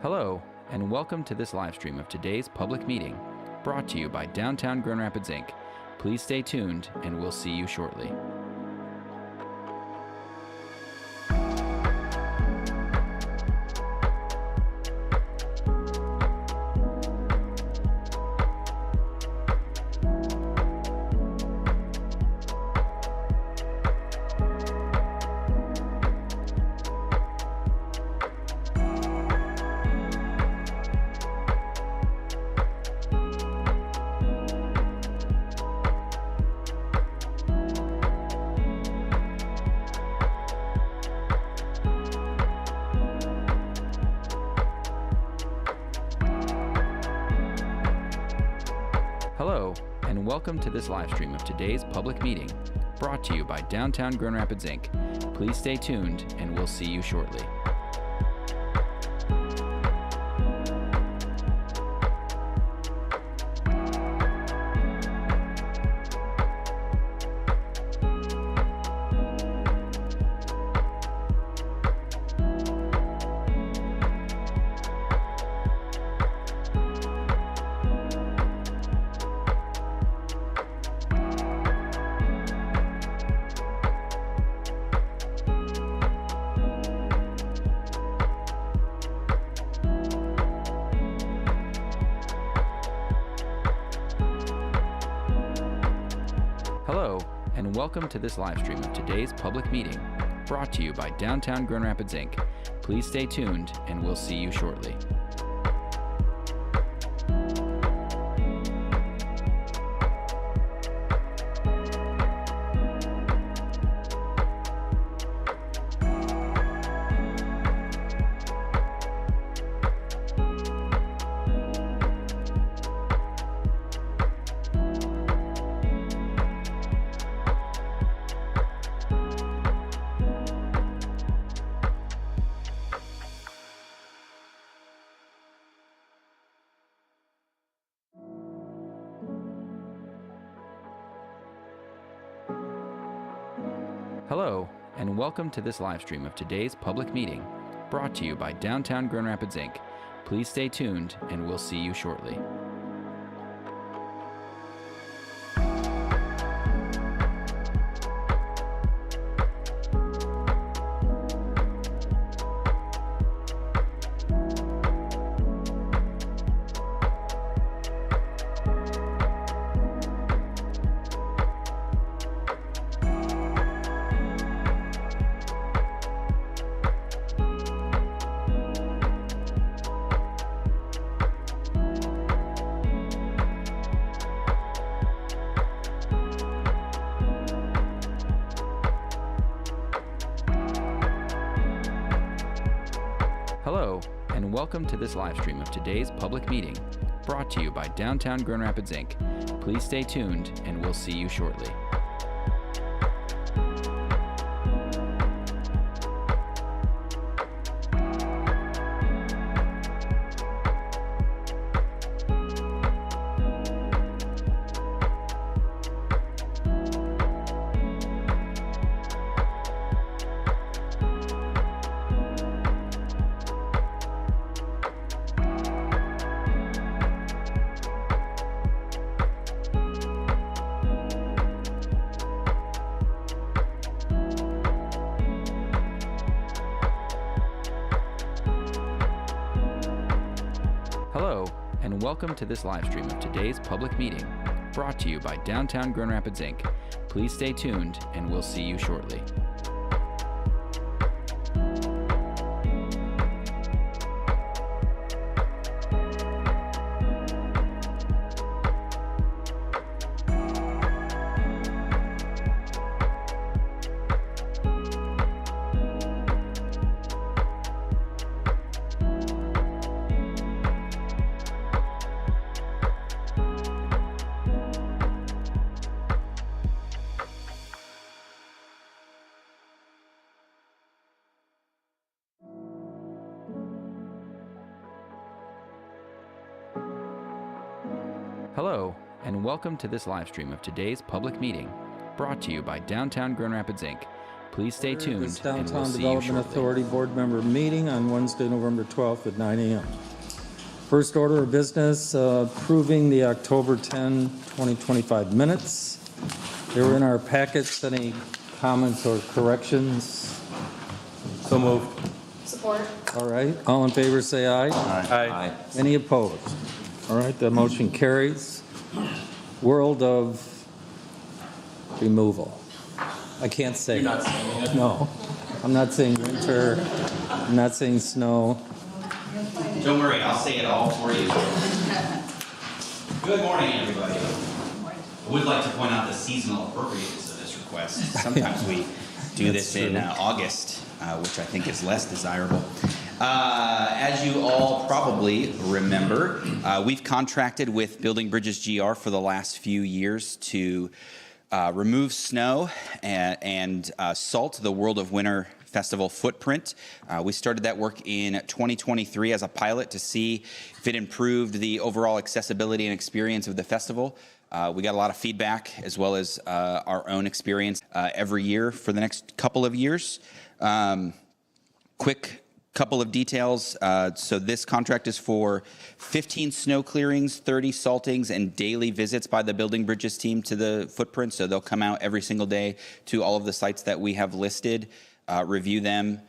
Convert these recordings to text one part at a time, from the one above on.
Hello, and welcome to this live stream of today's public meeting, brought to you by Downtown Grand Rapids, Inc. Please stay tuned, and we'll see you shortly. Hello, and welcome to this live stream of today's public meeting, brought to you by Downtown Grand Rapids, Inc. Please stay tuned, and we'll see you shortly. Hello, and welcome to this live stream of today's public meeting, brought to you by Downtown Grand Rapids, Inc. Please stay tuned, and we'll see you shortly. Hello, and welcome to this live stream of today's public meeting, brought to you by Downtown Grand Rapids, Inc. Please stay tuned, and we'll see you shortly. Hello, and welcome to this live stream of today's public meeting, brought to you by Downtown Grand Rapids, Inc. Please stay tuned, and we'll see you shortly. Hello, and welcome to this live stream of today's public meeting, brought to you by Downtown Grand Rapids, Inc. Please stay tuned, and we'll see you shortly. Hello, and welcome to this live stream of today's public meeting, brought to you by Downtown Grand Rapids, Inc. Please stay tuned, This and we'll Downtown see you Development shortly. Authority Board Member meeting on Wednesday, November 12th at 9 a.m. First order of business, approving the October 10, 2025 minutes. They were in our packets. Any comments or corrections? So moved. Support. All right, all in favor say aye. Aye. Any opposed? All right, the motion carries. World of removal. I can't say. You're not saying it? No, I'm not saying winter, I'm not saying snow. Don't worry, I'll say it all for you. Good morning, everybody. I would like to point out the seasonal appropriateness of this request. Sometimes we do this in August, which I think is less desirable. As you all probably remember, we've contracted with Building Bridges GR for the last few years to remove snow and salt the World of Winter Festival footprint. We started that work in 2023 as a pilot to see if it improved the overall accessibility and experience of the festival. We got a lot of feedback as well as our own experience every year for the next couple of years. Quick couple of details. So this contract is for 15 snow clearings, 30 saltings, and daily visits by the Building Bridges team to the footprint. So they'll come out every single day to all of the sites that we have listed, review them,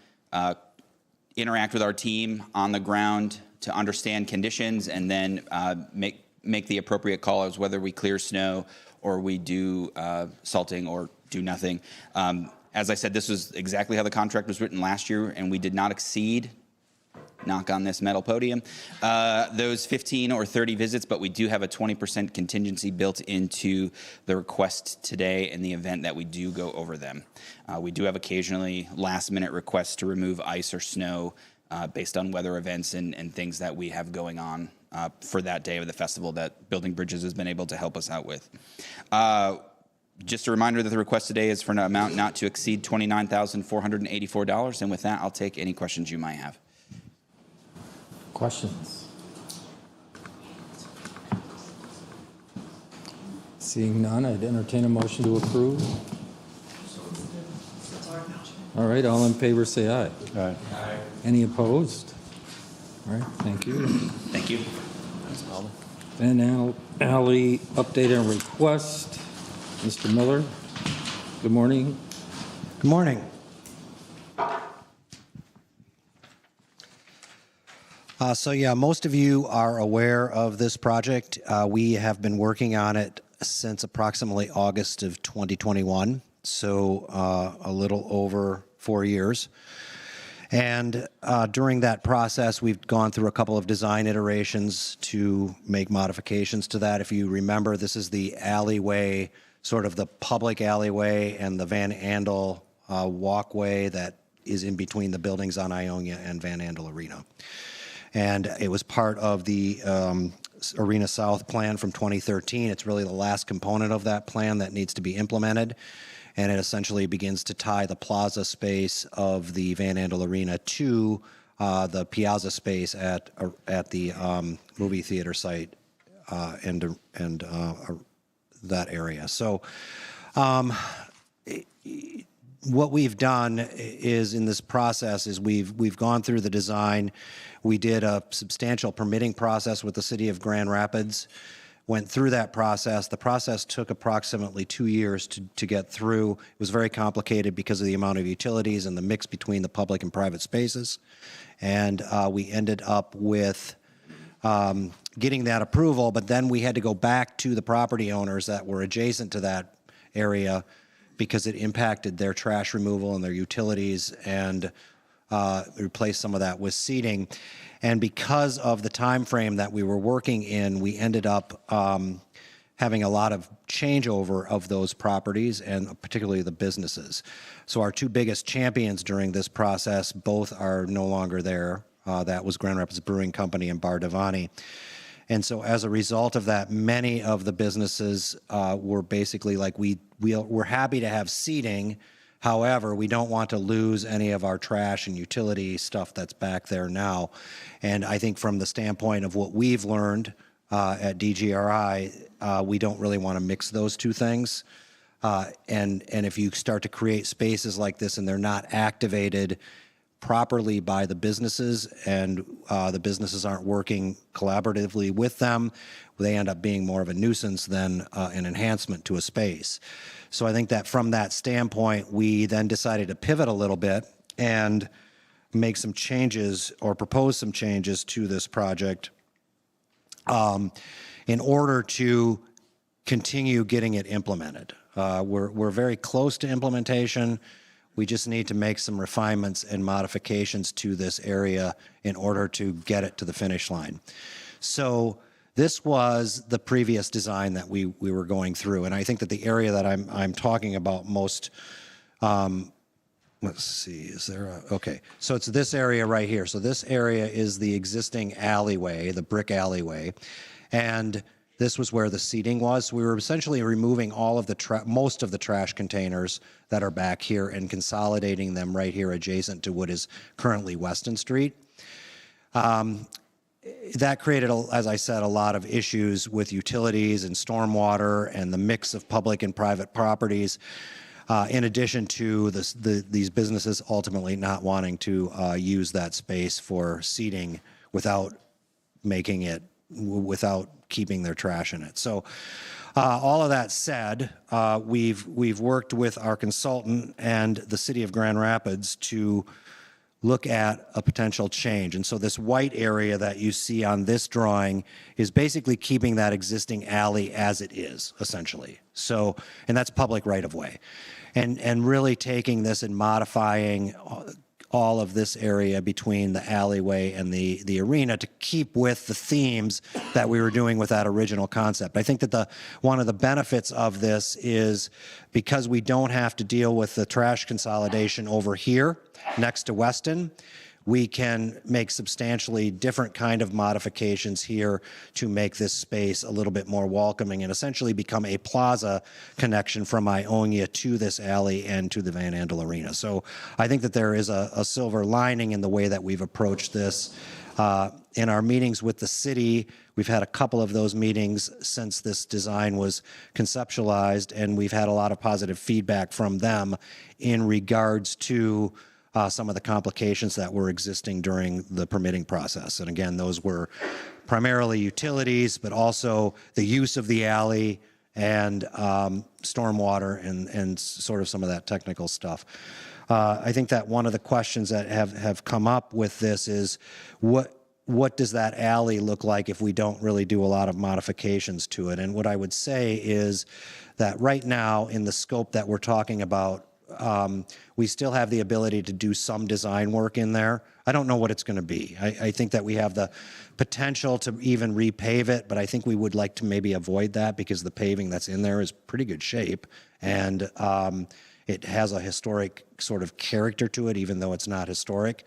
interact with our team on the ground to understand conditions, and then make the appropriate call as whether we clear snow or we do salting or do nothing. As I said, this was exactly how the contract was written last year, and we did not exceed, knock on this metal podium, those 15 or 30 visits, but we do have a 20% contingency built into the request today in the event that we do go over them. We do have occasionally last-minute requests to remove ice or snow based on weather events and things that we have going on for that day of the festival that Building Bridges has been able to help us out with. Just a reminder that the request today is for an amount not to exceed $29,484. And with that, I'll take any questions you might have. Questions? Seeing none, I'd entertain a motion to approve. All right, all in favor say aye. Aye. Any opposed? All right, thank you. Thank you. Van Alley update and request. Mr. Miller, good morning. Good morning. Most of you are aware of this project. We have been working on it since approximately August of 2021, so a little over 4 years. And during that process, we've gone through a couple of design iterations to make modifications to that. If you remember, this is the alleyway, sort of the public alleyway and the Van Andel walkway that is in between the buildings on Ionia and Van Andel Arena. And it was part of the Arena South plan from 2013. It's really the last component of that plan that needs to be implemented. And it essentially begins to tie the plaza space of the Van Andel Arena to the piazza space at the movie theater site and that area. So what we've done is in this process is we've gone through the design. We did a substantial permitting process with the city of Grand Rapids, went through that process. The process took approximately 2 years to get through. It was very complicated because of the amount of utilities and the mix between the public and private spaces. And we ended up with getting that approval, but then we had to go back to the property owners that were adjacent to that area because it impacted their trash removal and their utilities, and replace some of that with seating. And because of the time frame that we were working in, we ended up having a lot of changeover of those properties and particularly the businesses. So our two biggest champions during this process both are no longer there. That was Grand Rapids Brewing Company and Bar Devani. And so as a result of that, many of the businesses were basically like, we're happy to have seating. However, we don't want to lose any of our trash and utility stuff that's back there now. And I think from the standpoint of what we've learned at DGRI, we don't really want to mix those two things. And if you start to create spaces like this and they're not activated properly by the businesses, and the businesses aren't working collaboratively with them, they end up being more of a nuisance than an enhancement to a space. So I think that from that standpoint, we then decided to pivot a little bit and make some changes or propose some changes to this project in order to continue getting it implemented. We're very close to implementation. We just need to make some refinements and modifications to this area in order to get it to the finish line. So this was the previous design that we were going through, and I think that the area that I'm talking about most, let's see, is there a, okay, so it's this area right here. So this area is the existing alleyway, the brick alleyway, and this was where the seating was. We were essentially removing all of the most of the trash containers that are back here and consolidating them right here adjacent to what is currently Weston Street. That created, as I said, a lot of issues with utilities and stormwater and the mix of public and private properties, in addition to these businesses ultimately not wanting to use that space for seating without making it, without keeping their trash in it. So all of that said, we've worked with our consultant and the city of Grand Rapids to look at a potential change. And so this white area that you see on this drawing is basically keeping that existing alley as it is, essentially. So, and that's public right of way. And really taking this and modifying all of this area between the alleyway and the arena to keep with the themes that we were doing with that original concept. I think that one of the benefits of this is because we don't have to deal with the trash consolidation over here next to Weston, we can make substantially different kind of modifications here to make this space a little bit more welcoming and essentially become a plaza connection from Ionia to this alley and to the Van Andel Arena. So I think that there is a silver lining in the way that we've approached this. In our meetings with the city, we've had a couple of those meetings since this design was conceptualized, and we've had a lot of positive feedback from them in regards to some of the complications that were existing during the permitting process. And again, those were primarily utilities, but also the use of the alley and stormwater and sort of some of that technical stuff. I think that one of the questions that have come up with this is what does that alley look like if we don't really do a lot of modifications to it? And what I would say is that right now in the scope that we're talking about, we still have the ability to do some design work in there. I don't know what it's going to be. I think that we have the potential to even repave it, but I think we would like to maybe avoid that because the paving that's in there is pretty good shape, and it has a historic sort of character to it, even though it's not historic.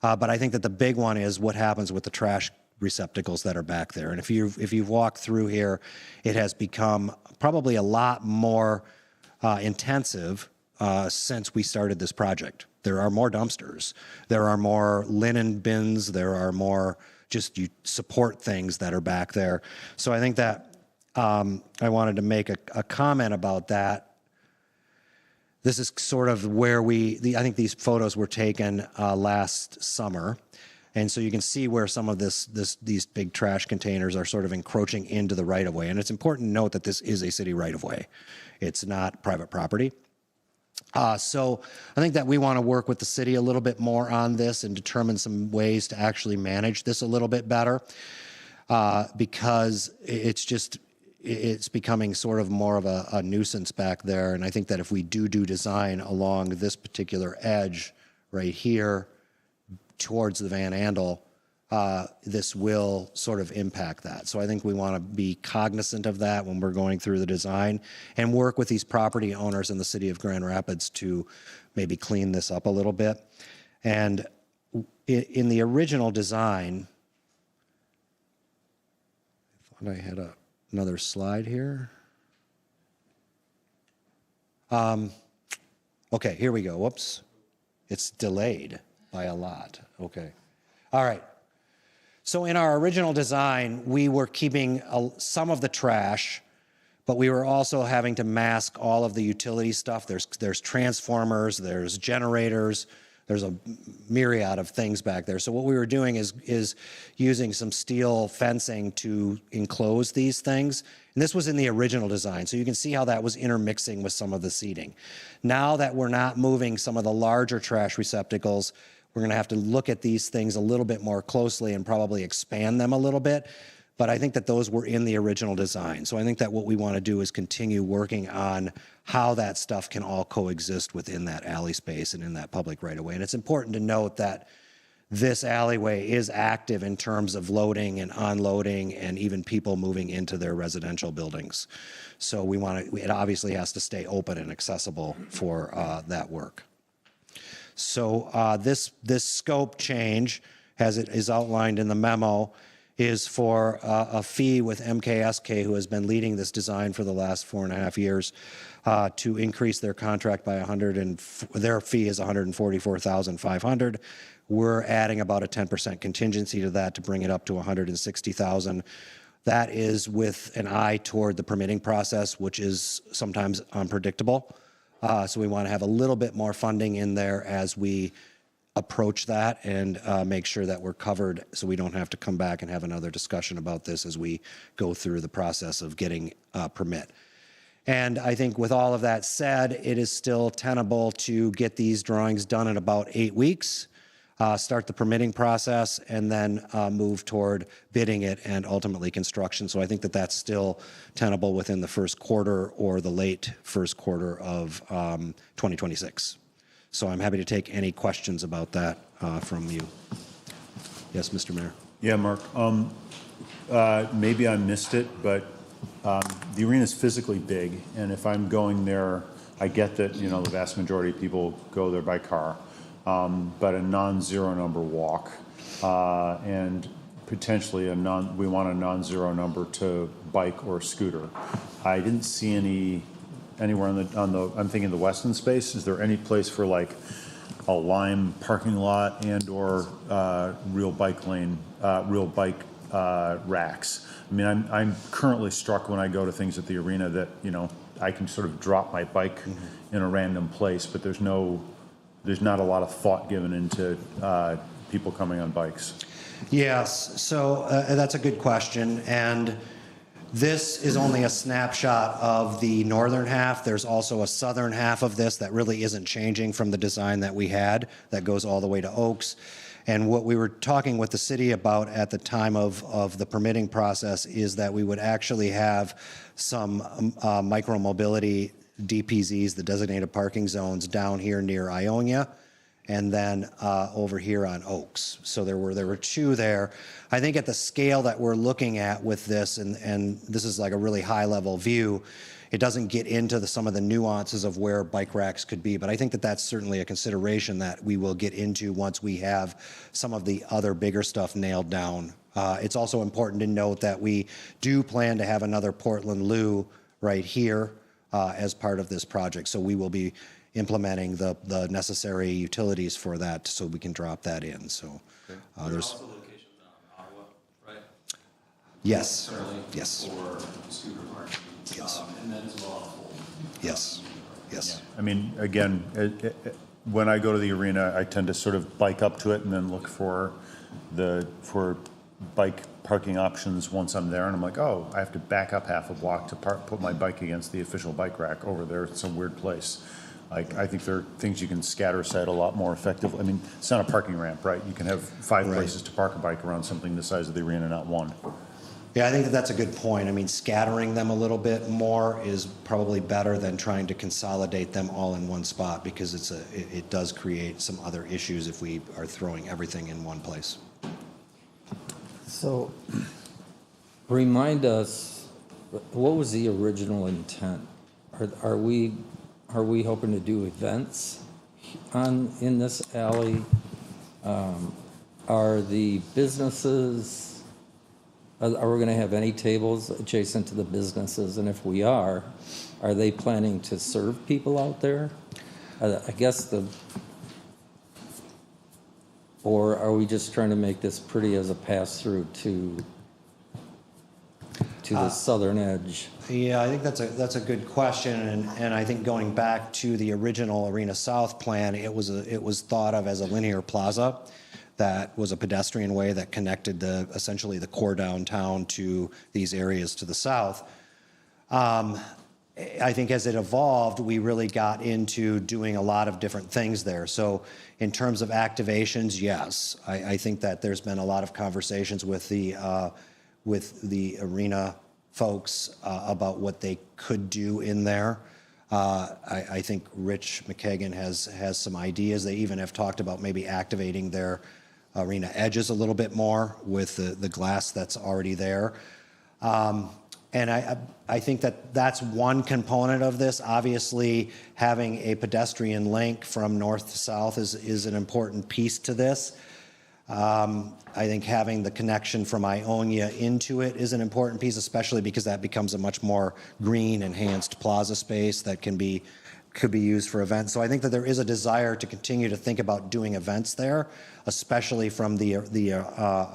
But I think that the big one is what happens with the trash receptacles that are back there. And if you've walked through here, it has become probably a lot more intensive since we started this project. There are more dumpsters. There are more linen bins. There are more just support things that are back there. So I think that I wanted to make a comment about that. This is sort of where I think these photos were taken last summer. And so you can see where some of these big trash containers are sort of encroaching into the right-of-way. And it's important to note that this is a city right-of-way. It's not private property. So I think that we want to work with the city a little bit more on this and determine some ways to actually manage this a little bit better, because it's becoming sort of more of a nuisance back there. And I think that if we do design along this particular edge right here towards the Van Andel, this will sort of impact that. So I think we want to be cognizant of that when we're going through the design and work with these property owners in the city of Grand Rapids to maybe clean this up a little bit. And in the original design, I thought I had another slide here. Okay, here we go. Whoops. It's delayed by a lot. Okay. All right. So in our original design, we were keeping some of the trash, but we were also having to mask all of the utility stuff. There's transformers, there's generators, there's a myriad of things back there. So what we were doing is using some steel fencing to enclose these things. And this was in the original design. So you can see how that was intermixing with some of the seating. Now that we're not moving some of the larger trash receptacles, we're going to have to look at these things a little bit more closely and probably expand them a little bit. But I think that those were in the original design. So I think that what we want to do is continue working on how that stuff can all coexist within that alley space and in that public right of way. And it's important to note that this alleyway is active in terms of loading and unloading and even people moving into their residential buildings. So it obviously has to stay open and accessible for that work. So this scope change, as it is outlined in the memo, is for a fee with MKSK, who has been leading this design for the last 4.5 years, to increase their contract by their fee is $144,500. We're adding about a 10% contingency to that to bring it up to $160,000. That is with an eye toward the permitting process, which is sometimes unpredictable. So we want to have a little bit more funding in there as we approach that and make sure that we're covered so we don't have to come back and have another discussion about this as we go through the process of getting a permit. And I think with all of that said, it is still tenable to get these drawings done in about 8 weeks, start the permitting process, and then move toward bidding it and ultimately construction. So I think that that's still tenable within the first quarter or the late first quarter of 2026. So I'm happy to take any questions about that from you. Yes, Mr. Mayor. Yeah, Mark. Maybe I missed it, but the arena is physically big, and if I'm going there, I get that the vast majority of people go there by car, but a non-zero number walk, and potentially we want a non-zero number to bike or scooter. I didn't see anywhere I'm thinking the Weston space. Is there any place for like a Lime parking lot and or real bike racks? I mean, I'm currently struck when I go to things at the arena that I can sort of drop my bike in a random place, but there's not a lot of thought given into people coming on bikes. Yes, so that's a good question, and this is only a snapshot of the northern half. There's also a southern half of this that really isn't changing from the design that we had that goes all the way to Oaks. And what we were talking with the city about at the time of the permitting process is that we would actually have some micro-mobility DPZs, the designated parking zones, down here near Ionia, and then over here on Oaks. So there were two there. I think at the scale that we're looking at with this, and this is like a really high-level view, it doesn't get into some of the nuances of where bike racks could be, but I think that that's certainly a consideration that we will get into once we have some of the other bigger stuff nailed down. It's also important to note that we do plan to have another Portland Loo right here as part of this project, so we will be implementing the necessary utilities for that so we can drop that in. So there's also locations on Ottawa, right? Yes. Currently Yes. for scooter parking. Yes. And then as well. Yes. Yes. I mean, again, when I go to the arena, I tend to sort of bike up to it and then look for bike parking options once I'm there, and I'm like, oh, I have to back up half a block to put my bike against the official bike rack over there. It's some weird place. Like, I think there are things you can scatter set a lot more effectively. I mean, it's not a parking ramp, right? You can have 5 Right. places to park a bike around something the size of the arena, not one. Yeah, I think that's a good point. I mean, scattering them a little bit more is probably better than trying to consolidate them all in one spot, because it does create some other issues if we are throwing everything in one place. So remind us, what was the original intent? Are we hoping to do events in this alley? Are the businesses, are we going to have any tables adjacent to the businesses? And if we are they planning to serve people out there? I guess or are we just trying to make this pretty as a pass-through to? to the southern edge? Yeah, I think that's a good question, and I think going back to the original Arena South plan, it was thought of as a linear plaza that was a pedestrian way that connected essentially the core downtown to these areas to the south. I think as it evolved, we really got into doing a lot of different things there. So in terms of activations, yes, I think that there's been a lot of conversations with the arena folks about what they could do in there. I think Rich McKagan has some ideas. They even have talked about maybe activating their arena edges a little bit more with the glass that's already there. And I think that that's one component of this. Obviously, having a pedestrian link from north to south is an important piece to this. I think having the connection from Ionia into it is an important piece, especially because that becomes a much more green, enhanced plaza space that could be used for events. So I think that there is a desire to continue to think about doing events there, especially from the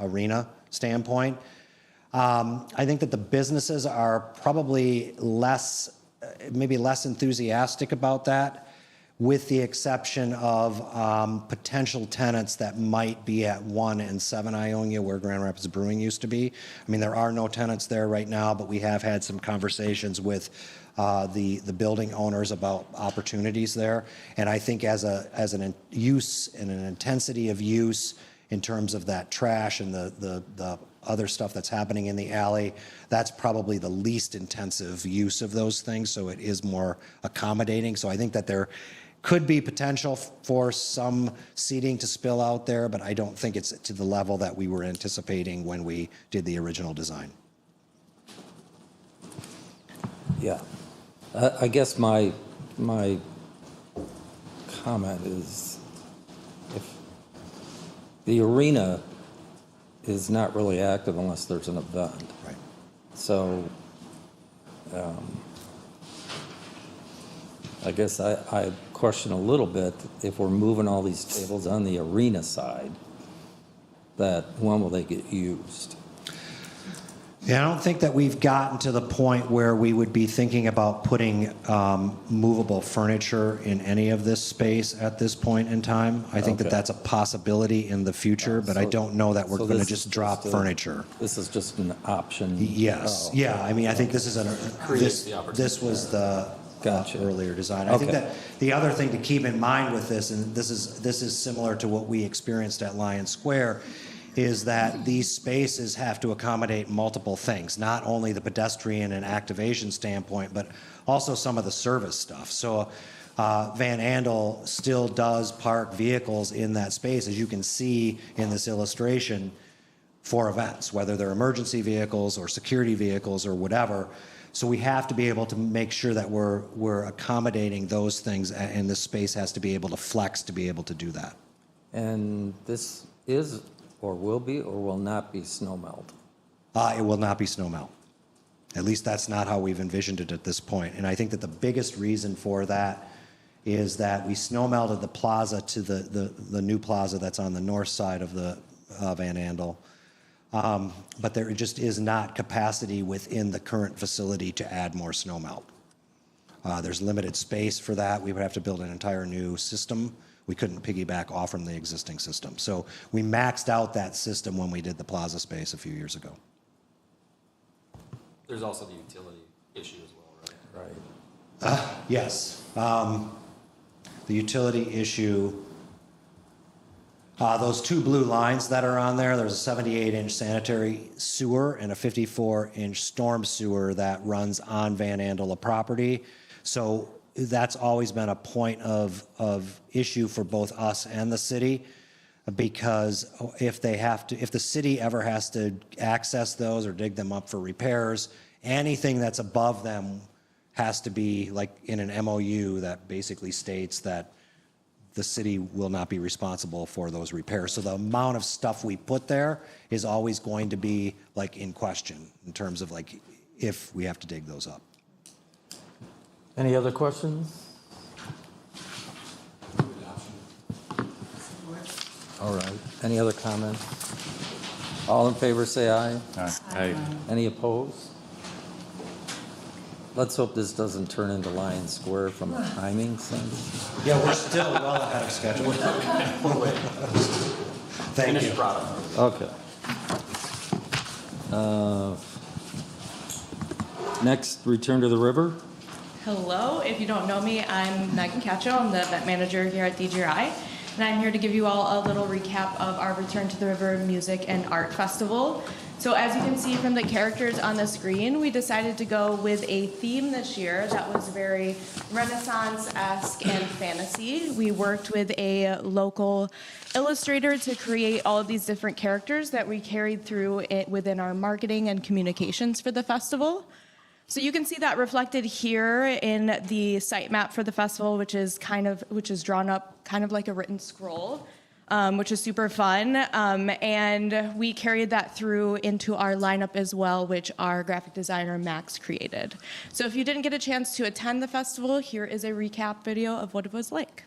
arena standpoint. I think that the businesses are probably maybe less enthusiastic about that, with the exception of potential tenants that might be at 1 and 7 Ionia, where Grand Rapids Brewing used to be. I mean, there are no tenants there right now, but we have had some conversations with the building owners about opportunities there. And I think as an use and an intensity of use in terms of that trash and the other stuff that's happening in the alley, that's probably the least intensive use of those things, so it is more accommodating. So I think that there could be potential for some seating to spill out there, but I don't think it's to the level that we were anticipating when we did the original design. Yeah. I guess my comment is, if the arena is not really active unless there's an event. Right. So I guess I question a little bit, if we're moving all these tables on the arena side, that when will they get used? Yeah, I don't think that we've gotten to the point where we would be thinking about putting movable furniture in any of this space at this point in time. I think that Okay. that's a possibility in the future, but I don't know that we're So going to this is just drop furniture. This is just an option? Yes, Oh, yeah, I mean, I think this is Creates the opportunity. this was the Gotcha. earlier design. I think Okay. that the other thing to keep in mind with this, and this is similar to what we experienced at Lions Square, is that these spaces have to accommodate multiple things, not only the pedestrian and activation standpoint, but also some of the service stuff. So Van Andel still does park vehicles in that space, as you can see in this illustration, for events, whether they're emergency vehicles or security vehicles or whatever. So we have to be able to make sure that we're accommodating those things, and this space has to be able to flex to be able to do that. And this is, or will be, or will not be snow melt? It will not be snow melt. At least that's not how we've envisioned it at this point. And I think that the biggest reason for that is that we snow melted the plaza to the new plaza that's on the north side of the Van Andel. But there just is not capacity within the current facility to add more snow melt. There's limited space for that. We would have to build an entire new system. We couldn't piggyback off from the existing system. So we maxed out that system when we did the plaza space a few years ago. There's also the utility issue as well, right? Right. Yes. The utility issue, those two blue lines that are on there, there's a 78-inch sanitary sewer and a 54-inch storm sewer that runs on Van Andel property. So that's always been a point of issue for both us and the city, because if the city ever has to access those or dig them up for repairs, anything that's above them has to be like in an MOU that basically states that the city will not be responsible for those repairs. So the amount of stuff we put there is always going to be like in question in terms of like if we have to dig those up. Any other questions? All right. Any other comments? All in favor, say aye. Aye. Any opposed? Let's hope this doesn't turn into Lion Square from a timing sense. Yeah, we're still well ahead of schedule. Thank you. Finished product. Okay. Next, Return to the River. Hello, if you don't know me, I'm Megan Cacho. I'm the event manager here at DGRI, and I'm here to give you all a little recap of our Return to the River Music and Art Festival. So as you can see from the characters on the screen, we decided to go with a theme this year that was very Renaissance-esque and fantasy. We worked with a local illustrator to create all of these different characters that we carried through it within our marketing and communications for the festival. So you can see that reflected here in the site map for the festival, which is drawn up kind of like a written scroll, which is super fun. And we carried that through into our lineup as well, which our graphic designer Max created. So if you didn't get a chance to attend the festival, here is a recap video of what it was like.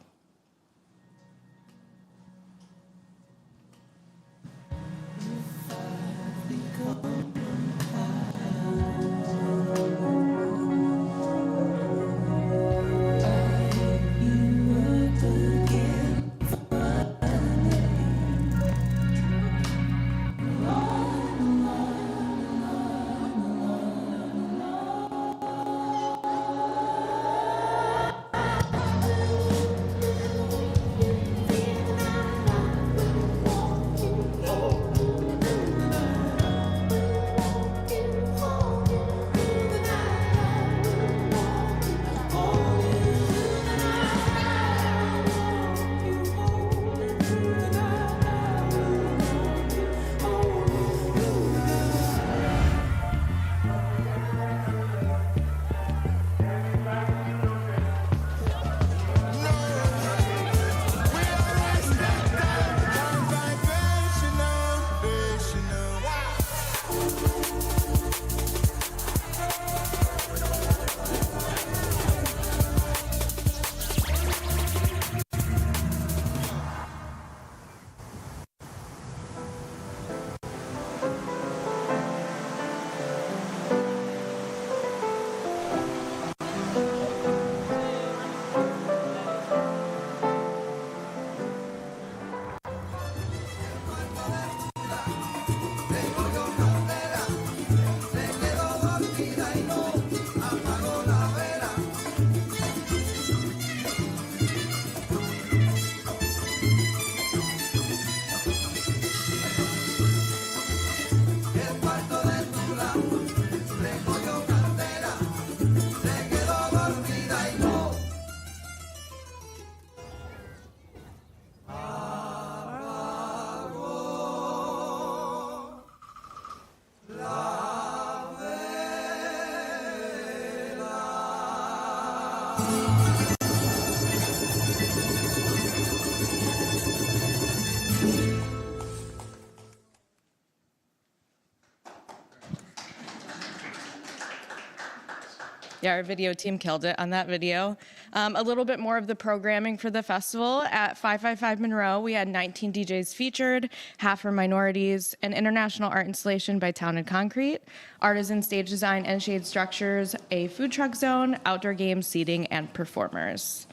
Yeah, our video team killed it on that video. A little bit more of the programming for the festival. At 555 Monroe, we had 19 DJs featured, half were minorities, an international art installation by Town and Concrete, artisan stage design and shade structures, a food truck zone, outdoor games, seating, and performers.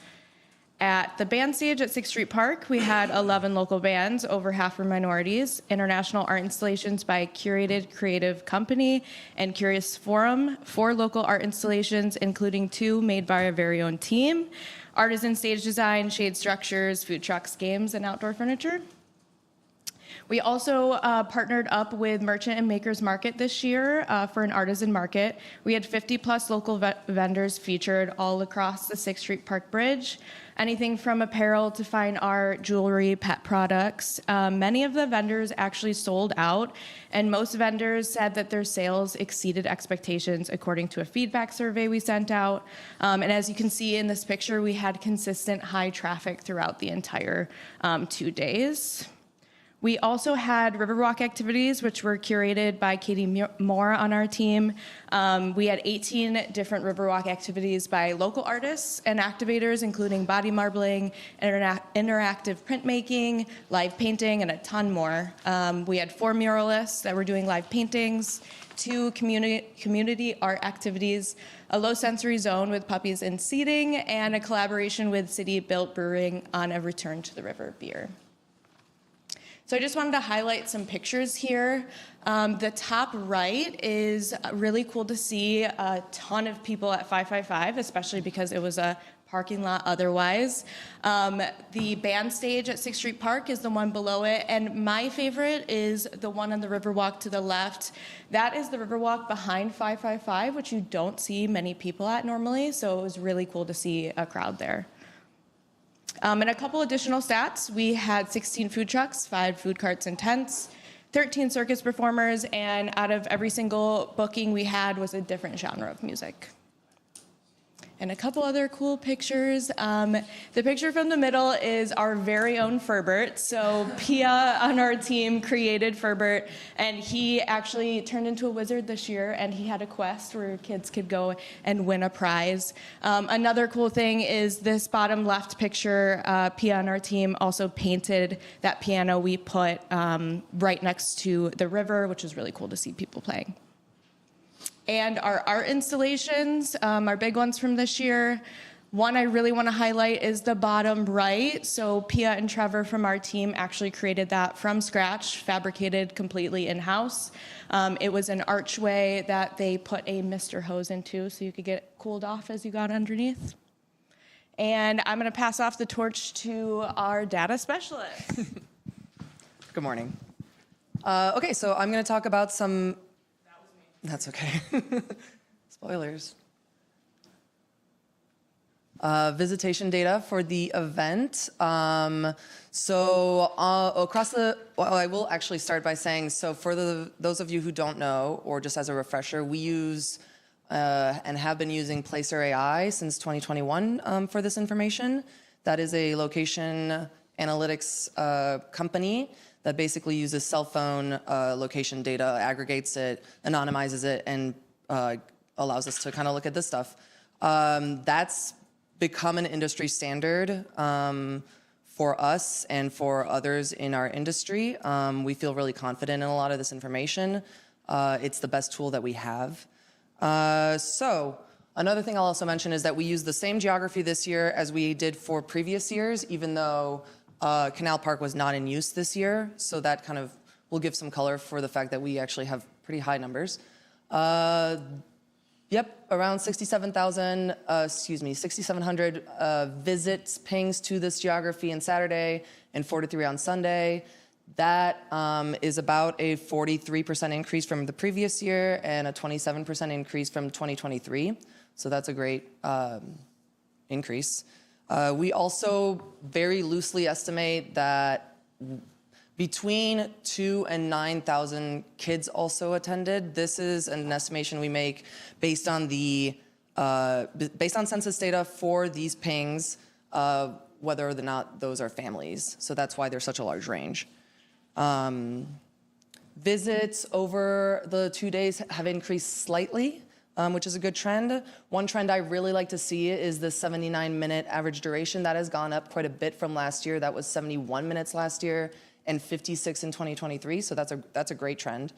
At the band stage at 6th Street Park, we had 11 local bands, over half were minorities, international art installations by Curated Creative Company and Curious Forum, 4 local art installations, including 2 made by our very own team, artisan stage design, shade structures, food trucks, games, and outdoor furniture. We also partnered up with Merchant and Makers Market this year for an artisan market. We had 50+ local vendors featured all across the 6th Street Park Bridge. Anything from apparel to fine art, jewelry, pet products. Many of the vendors actually sold out, and most vendors said that their sales exceeded expectations according to a feedback survey we sent out. And as you can see in this picture, we had consistent high traffic throughout the entire 2 days. We also had Riverwalk activities, which were curated by Katie Moore on our team. We had 18 different Riverwalk activities by local artists and activators, including body marbling, interactive printmaking, live painting, and a ton more. We had 4 muralists that were doing live paintings, 2 community art activities, a low sensory zone with puppies and seating, and a collaboration with City Built Brewing on a return to the river beer. So I just wanted to highlight some pictures here. The top right is really cool to see a ton of people at 555, especially because it was a parking lot otherwise. The band stage at 6th Street Park is the one below it, and my favorite is the one on the Riverwalk to the left. That is the Riverwalk behind 555, which you don't see many people at normally, so it was really cool to see a crowd there. And a couple additional stats. We had 16 food trucks, 5 food carts and tents, 13 circus performers, and out of every single booking we had was a different genre of music. And a couple other cool pictures. The picture from the middle is our very own Furbert. So Pia on our team created Furbert, and he actually turned into a wizard this year, and he had a quest where kids could go and win a prize. Another cool thing is this bottom left picture, Pia on our team also painted that piano we put right next to the river, which is really cool to see people playing. And our art installations, our big ones from this year. One I really want to highlight is the bottom right. So Pia and Trevor from our team actually created that from scratch, fabricated completely in-house. It was an archway that they put a Mr. Hose into so you could get cooled off as you got underneath. And I'm going to pass off the torch to our data specialist. Good morning. Okay, so I'm going to talk about some... That's okay. Spoilers. Visitation data for the event. Across the, well, I will actually start by saying, so for those of you who don't know, or just as a refresher, we use and have been using Placer AI since 2021 for this information. That is a location analytics company that basically uses cell phone location data, aggregates it, anonymizes it, and allows us to kind of look at this stuff. That's become an industry standard for us and for others in our industry. We feel really confident in a lot of this information. It's the best tool that we have. So another thing I'll also mention is that we use the same geography this year as we did for previous years, even though Canal Park was not in use this year, so that kind of will give some color for the fact that we actually have pretty high numbers. Around 6,700 visits, pings to this geography on Saturday and 43 on Sunday. That is about a 43% increase from the previous year and a 27% increase from 2023. So that's a great increase. We also very loosely estimate that between 2,000 and 9,000 kids also attended. This is an estimation we make based on census data for these pings, whether or not those are families. So that's why there's such a large range. Visits over the 2 days have increased slightly, which is a good trend. One trend I really like to see is the 79-minute average duration. That has gone up quite a bit from last year. That was 71 minutes last year and 56 in 2023, so that's a great trend.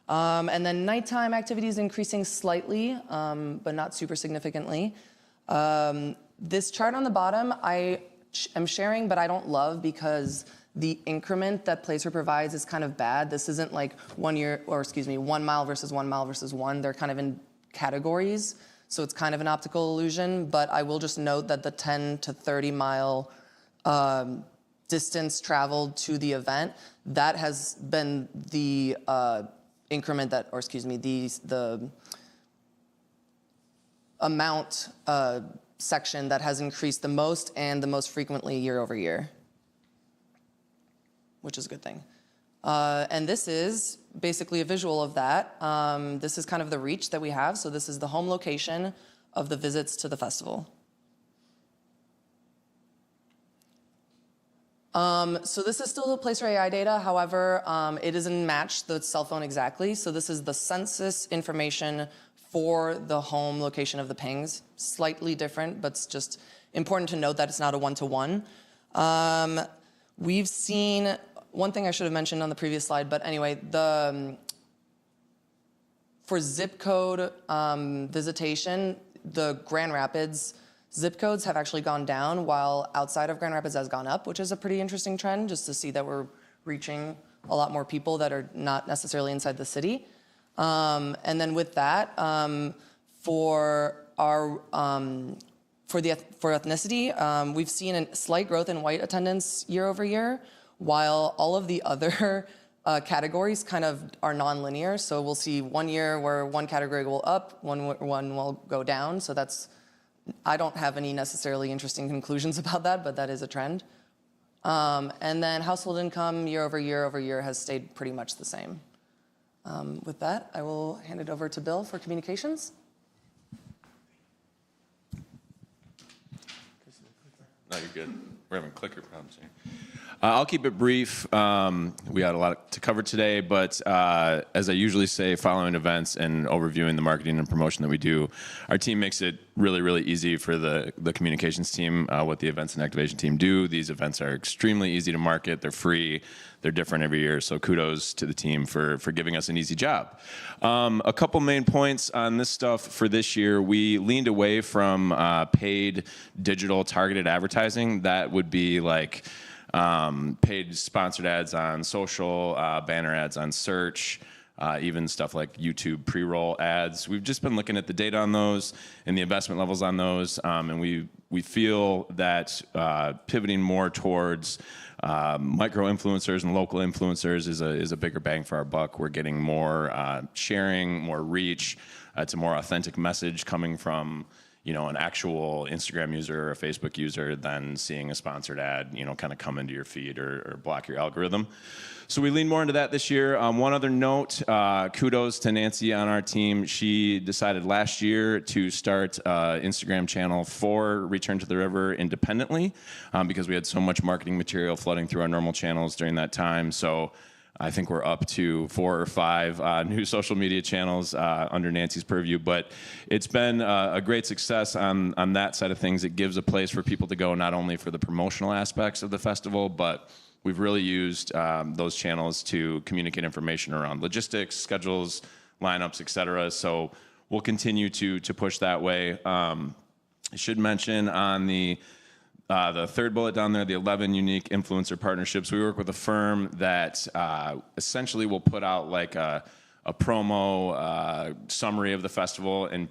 And then nighttime activities increasing slightly, but not super significantly. This chart on the bottom I am sharing, but I don't love because the increment that Placer provides is kind of bad. This isn't like 1 mile versus 1 mile versus 1. They're kind of in categories, so it's kind of an optical illusion, but I will just note that the 10 to 30 mile distance traveled to the event, that has been the increment that, or excuse me, the amount section that has increased the most and the most frequently year over year, which is a good thing. And this is basically a visual of that. This is kind of the reach that we have. So this is the home location of the visits to the festival. So this is still the Placer AI data. However, it doesn't match the cell phone exactly. So this is the census information for the home location of the pings. Slightly different, but it's just important to note that it's not a one-to-one. We've seen, one thing I should have mentioned on the previous slide, but anyway, for zip code visitation, the Grand Rapids zip codes have actually gone down while outside of Grand Rapids has gone up, which is a pretty interesting trend, just to see that we're reaching a lot more people that are not necessarily inside the city. And then with that, for ethnicity, we've seen a slight growth in white attendance year over year, while all of the other categories kind of are non-linear. So we'll see one year where one category will up, one will go down. So that's, I don't have any necessarily interesting conclusions about that, but that is a trend. And then household income year over year has stayed pretty much the same. With that, I will hand it over to Bill for communications. No, you're good. We're having clicker problems here. I'll keep it brief. We got a lot to cover today, but as I usually say, following events and overviewing the marketing and promotion that we do, our team makes it really, really easy for the communications team, what the events and activation team do. These events are extremely easy to market. They're free. They're different every year, so kudos to the team for giving us an easy job. A couple main points on this stuff for this year. We leaned away from paid digital targeted advertising. That would be like paid sponsored ads on social, banner ads on search, even stuff like YouTube pre-roll ads. We've just been looking at the data on those and the investment levels on those, and we feel that pivoting more towards micro influencers and local influencers is a bigger bang for our buck. We're getting more sharing, more reach. It's a more authentic message coming from an actual Instagram user or a Facebook user than seeing a sponsored ad, kind of come into your feed or block your algorithm. So we lean more into that this year. One other note, kudos to Nancy on our team. She decided last year to start an Instagram channel for Return to the River independently because we had so much marketing material flooding through our normal channels during that time. So I think we're up to 4 or 5 new social media channels under Nancy's purview, but it's been a great success on that side of things. It gives a place for people to go not only for the promotional aspects of the festival, but we've really used those channels to communicate information around logistics, schedules, lineups, et cetera. So we'll continue to push that way. I should mention on the third bullet down there, the 11 unique influencer partnerships. We work with a firm that essentially will put out like a promo summary of the festival, and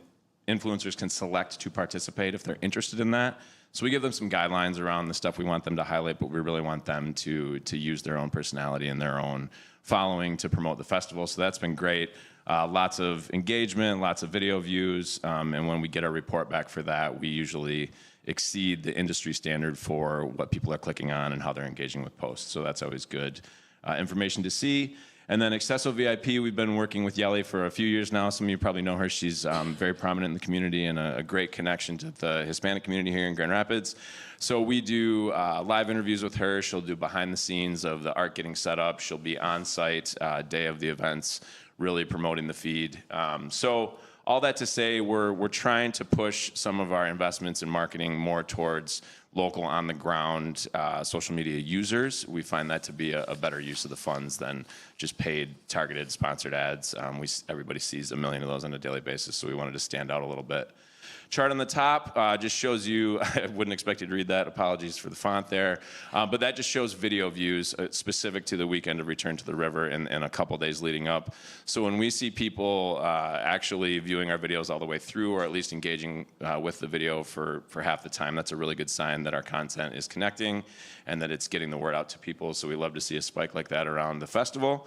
influencers can select to participate if they're interested in that. So we give them some guidelines around the stuff we want them to highlight, but we really want them to use their own personality and their own following to promote the festival. So that's been great. Lots of engagement, lots of video views, and when we get our report back for that, we usually exceed the industry standard for what people are clicking on and how they're engaging with posts. So that's always good information to see. And then Accesso VIP, we've been working with Yeli for a few years now. Some of you probably know her. She's very prominent in the community and a great connection to the Hispanic community here in Grand Rapids. So we do live interviews with her. She'll do behind the scenes of the art getting set up. She'll be on site day of the events, really promoting the feed. So all that to say, we're trying to push some of our investments in marketing more towards local on-the-ground social media users. We find that to be a better use of the funds than just paid, targeted, sponsored ads. Everybody sees a million of those on a daily basis, so we wanted to stand out a little bit. Chart on the top just shows you, I wouldn't expect you to read that, apologies for the font there, but that just shows video views specific to the weekend of Return to the River and a couple days leading up. So when we see people actually viewing our videos all the way through, or at least engaging with the video for half the time, that's a really good sign that our content is connecting and that it's getting the word out to people. So we love to see a spike like that around the festival.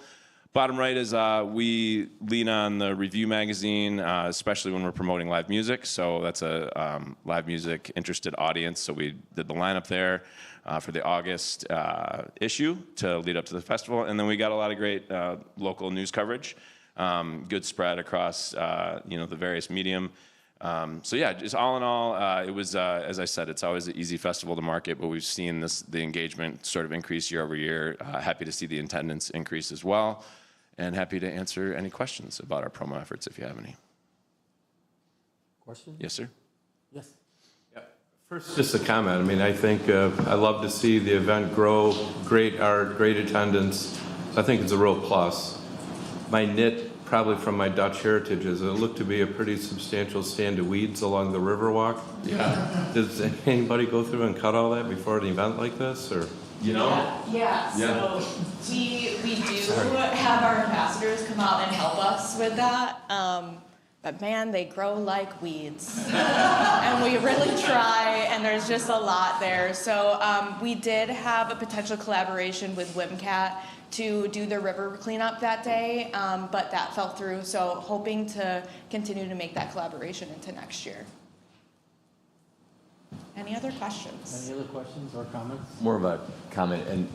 Bottom right is we lean on the Review magazine, especially when we're promoting live music. So that's a live music interested audience. So we did the lineup there for the August issue to lead up to the festival. And then we got a lot of great local news coverage, good spread across the various medium. So yeah, just all in all, it was, as I said, it's always an easy festival to market, but we've seen the engagement sort of increase year over year. Happy to see the attendance increase as well, and happy to answer any questions about our promo efforts if you have any. Question? Yes, sir. Yes. First, just a comment. I mean, I think I love to see the event grow, great art, great attendance. So I think it's a real plus. My nit, probably from my Dutch heritage, is it looked to be a pretty substantial stand of weeds along the Riverwalk. Yeah. Does anybody go through and cut all that before an event like this, or? You know? Yeah, so we do have our ambassadors come out and help us with that. But man, they grow like weeds. And we really try, and there's just a lot there. So we did have a potential collaboration with WMCAT to do the river cleanup that day, but that fell through. So hoping to continue to make that collaboration into next year. Any other questions? Any other questions or comments? More of a comment, and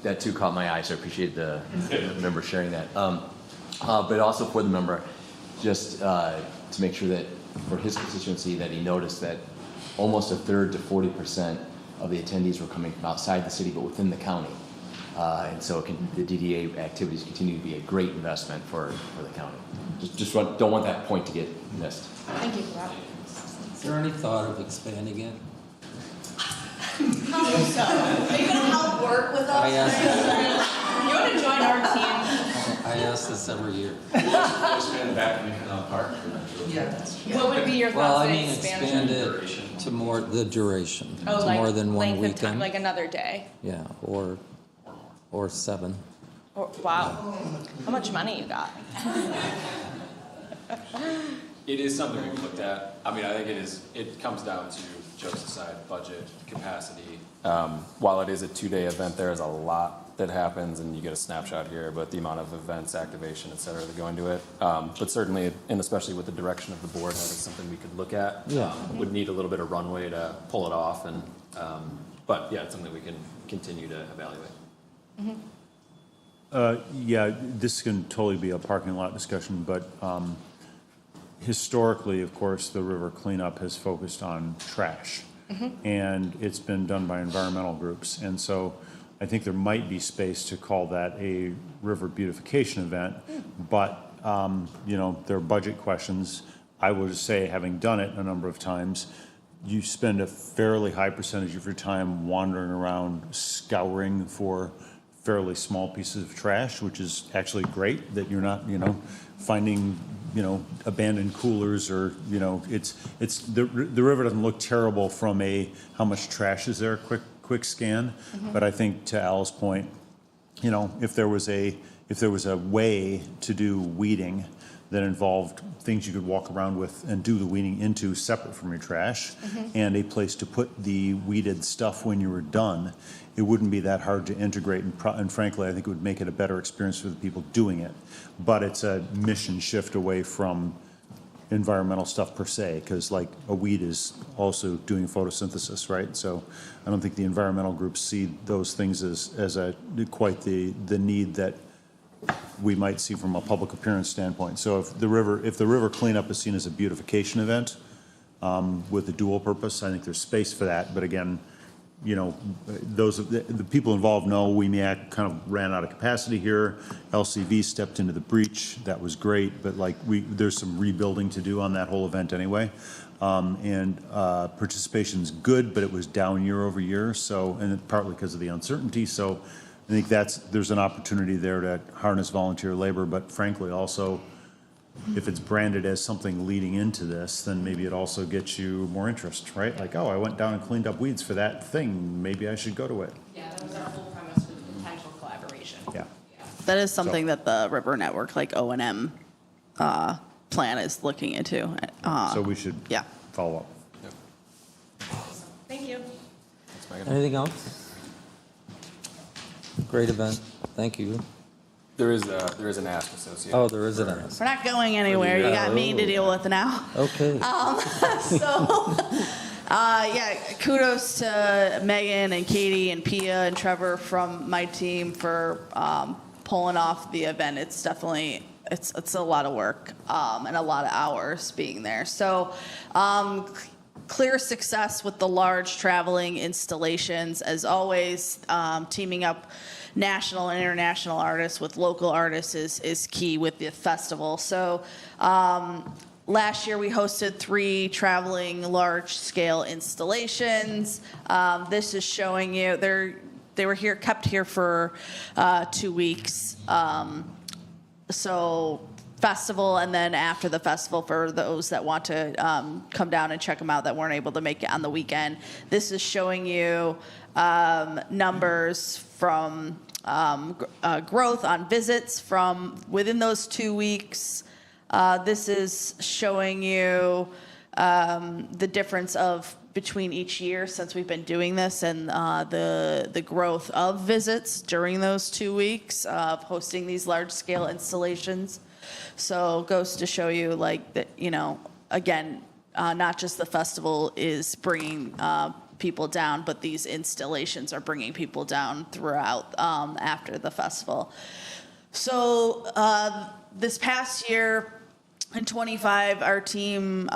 that too caught my eye, so I appreciate the member sharing that. But also for the member, just to make sure that for his constituency that he noticed that almost a third to 40% of the attendees were coming from outside the city but within the county. And so the DDA activities continue to be a great investment for the county. Don't want that point to get missed. Thank you for that. Is there any thought of expanding it? How so? Are you gonna help work with us? You wanna join our team? I ask this every year. Expand back in Park. What would be your Well, thoughts I on mean, expand expansion? it to more, the duration, Oh, to like more than one length of time, weekend. like another day. Yeah, or 7. Or, wow, how much money you got? It is something we've looked at. I mean, I think it comes down to, jokes aside, budget, capacity. While it is a 2-day event, there is a lot that happens, and you get a snapshot here, but the amount of events, activation, et cetera, that go into it. But certainly, and especially with the direction of the board, that is something we could look at. Yeah. Would need a little bit of runway to pull it off, and but yeah, it's something we can continue to evaluate. Yeah, this can totally be a parking lot discussion, but historically, of course, the river cleanup has focused on trash. And it's been done by environmental groups. And so I think there might be space to call that a river beautification event. But, you know, there are budget questions. I would say, having done it a number of times, you spend a fairly high percentage of your time wandering around scouring for fairly small pieces of trash, which is actually great that you're not, you know, finding, you know, abandoned coolers or, you know, the river doesn't look terrible from a how much trash is there quick scan. But I think to Al's point, you know, if there was a way to do weeding that involved things you could walk around with and do the weeding into separate from your trash, and a place to put the weeded stuff when you were done, it wouldn't be that hard to integrate, and frankly, I think it would make it a better experience for the people doing it. But it's a mission shift away from environmental stuff per se, because like a weed is also doing photosynthesis, right? So I don't think the environmental groups see those things as quite the need that we might see from a public appearance standpoint. So if the river cleanup is seen as a beautification event with a dual purpose, I think there's space for that. But again, you know, the people involved know we kind of ran out of capacity here. LCV stepped into the breach. That was great, but like there's some rebuilding to do on that whole event anyway. Participation's good, but it was down year over year. So, and partly because of the uncertainty. So I think there's an opportunity there to harness volunteer labor, but frankly also, if it's branded as something leading into this, then maybe it also gets you more interest, right? Like, oh, I went down and cleaned up weeds for that thing. Maybe I should go to it. Yeah, that was our whole premise for the potential collaboration. Yeah. That is something that the River Network, like O&M plan is looking into. So we should Yeah. follow up. Thank you. Anything else? Great event. Thank you. There is an ask associated. Oh, there is an ask. We're not going anywhere. You got me to deal with now. Okay. Yeah, kudos to Megan and Katie and Pia and Trevor from my team for pulling off the event. It's definitely it's a lot of work and a lot of hours being there. So clear success with the large traveling installations, as always. Teaming up national and international artists with local artists is key with the festival. So last year we hosted 3 traveling large-scale installations. This is showing you they were kept here for 2 weeks. So festival, and then after the festival for those that want to come down and check them out that weren't able to make it on the weekend. This is showing you numbers from growth on visits from within those 2 weeks. This is showing you the difference of between each year since we've been doing this, and the growth of visits during those 2 weeks of hosting these large-scale installations. So goes to show you, like, that, you know, again, not just the festival is bringing people down, but these installations are bringing people down throughout after the festival. So this past year, in 25, our team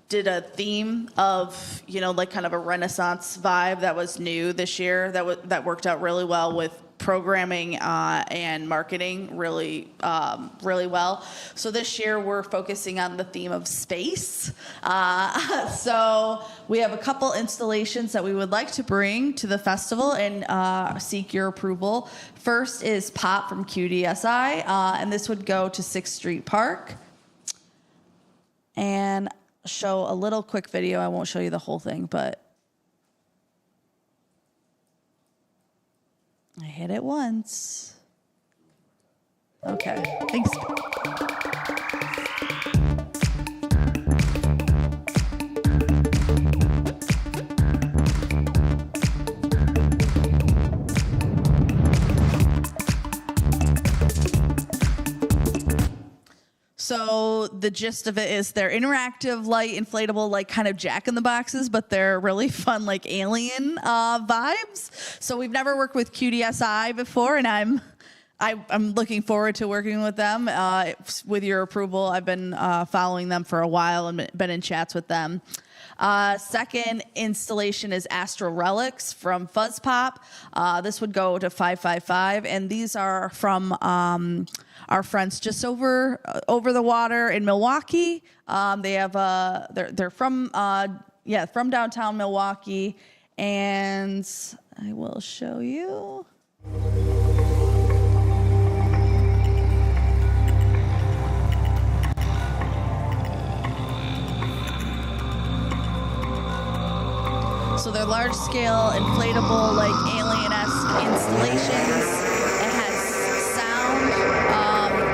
did a theme of, you know, like kind of a Renaissance vibe that was new this year, that worked out really well with programming and marketing really well. So this year we're focusing on the theme of space. So we have a couple installations that we would like to bring to the festival and seek your approval. First is Pop from QDSI, and this would go to 6th Street Park. And show a little quick video. I won't show you the whole thing, but I hit it once. Okay, thanks. So the gist of it is they're interactive, light, inflatable, like kind of Jack in the Boxes, but they're really fun, like alien vibes. So we've never worked with QDSI before, and I'm looking forward to working with them. With your approval, I've been following them for a while and been in chats with them. Second installation is Astral Relics from Fuzz Pop. This would go to 555, and these are from our friends just over the water in Milwaukee. They have they're from downtown Milwaukee, and I will show you. So they're large-scale, inflatable, like alien-esque installations. It has sound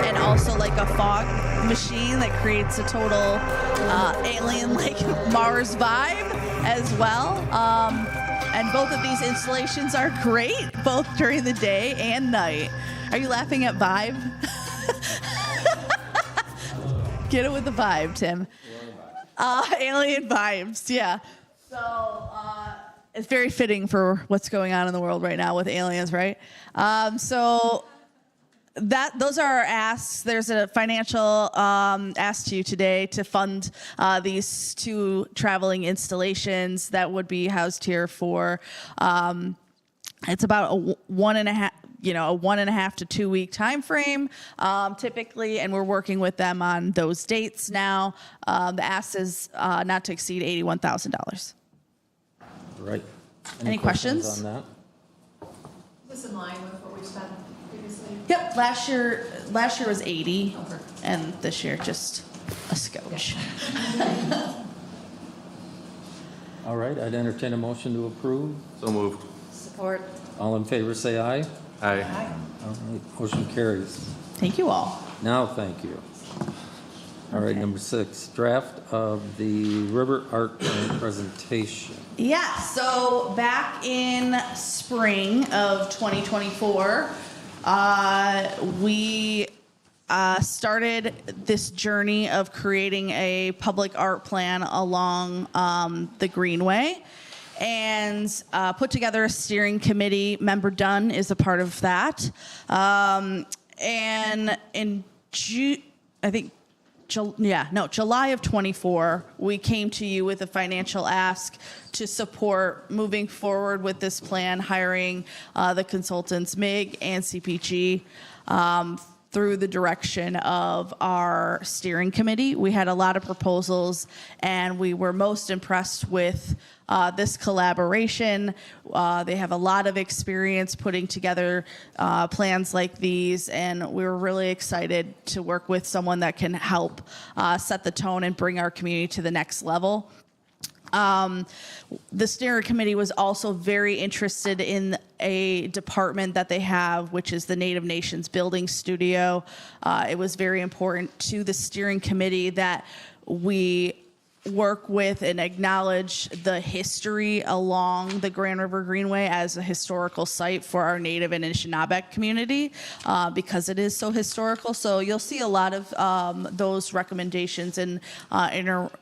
and also like a fog machine that creates a total alien-like Mars vibe as well. And both of these installations are great, both during the day and night. Are you laughing at vibe? Get it with the vibe, Tim. Alien vibes, yeah. So it's very fitting for what's going on in the world right now with aliens, right? So those are our asks. There's a financial ask to you today to fund these 2 traveling installations that would be housed here for. It's about a 1.5 to 2 week time frame, typically, and we're working with them on those dates now. The ask is not to exceed $81,000. Right. Any questions on that? Is this in line with what we've spent previously? Yep. Last year was 80, and this year just a scotch. All right, I'd entertain a motion to approve. So moved. Support. All in favor, say aye. Aye. All right, motion carries. Thank you all. Now, thank you. All right, number 6, draft of the river art presentation. Yeah, so back in spring of 2024, we started this journey of creating a public art plan along the Greenway and put together a steering committee. Member Dunn is a part of that. And in July of 24, we came to you with a financial ask to support moving forward with this plan, hiring the consultants MIG and CPG through the direction of our steering committee. We had a lot of proposals, and we were most impressed with this collaboration. They have a lot of experience putting together plans like these, and we were really excited to work with someone that can help set the tone and bring our community to the next level. The steering committee was also very interested in a department that they have, which is the Native Nations Building Studio. It was very important to the steering committee that we work with and acknowledge the history along the Grand River Greenway as a historical site for our Native and Anishinaabe community because it is so historical. So you'll see a lot of those recommendations and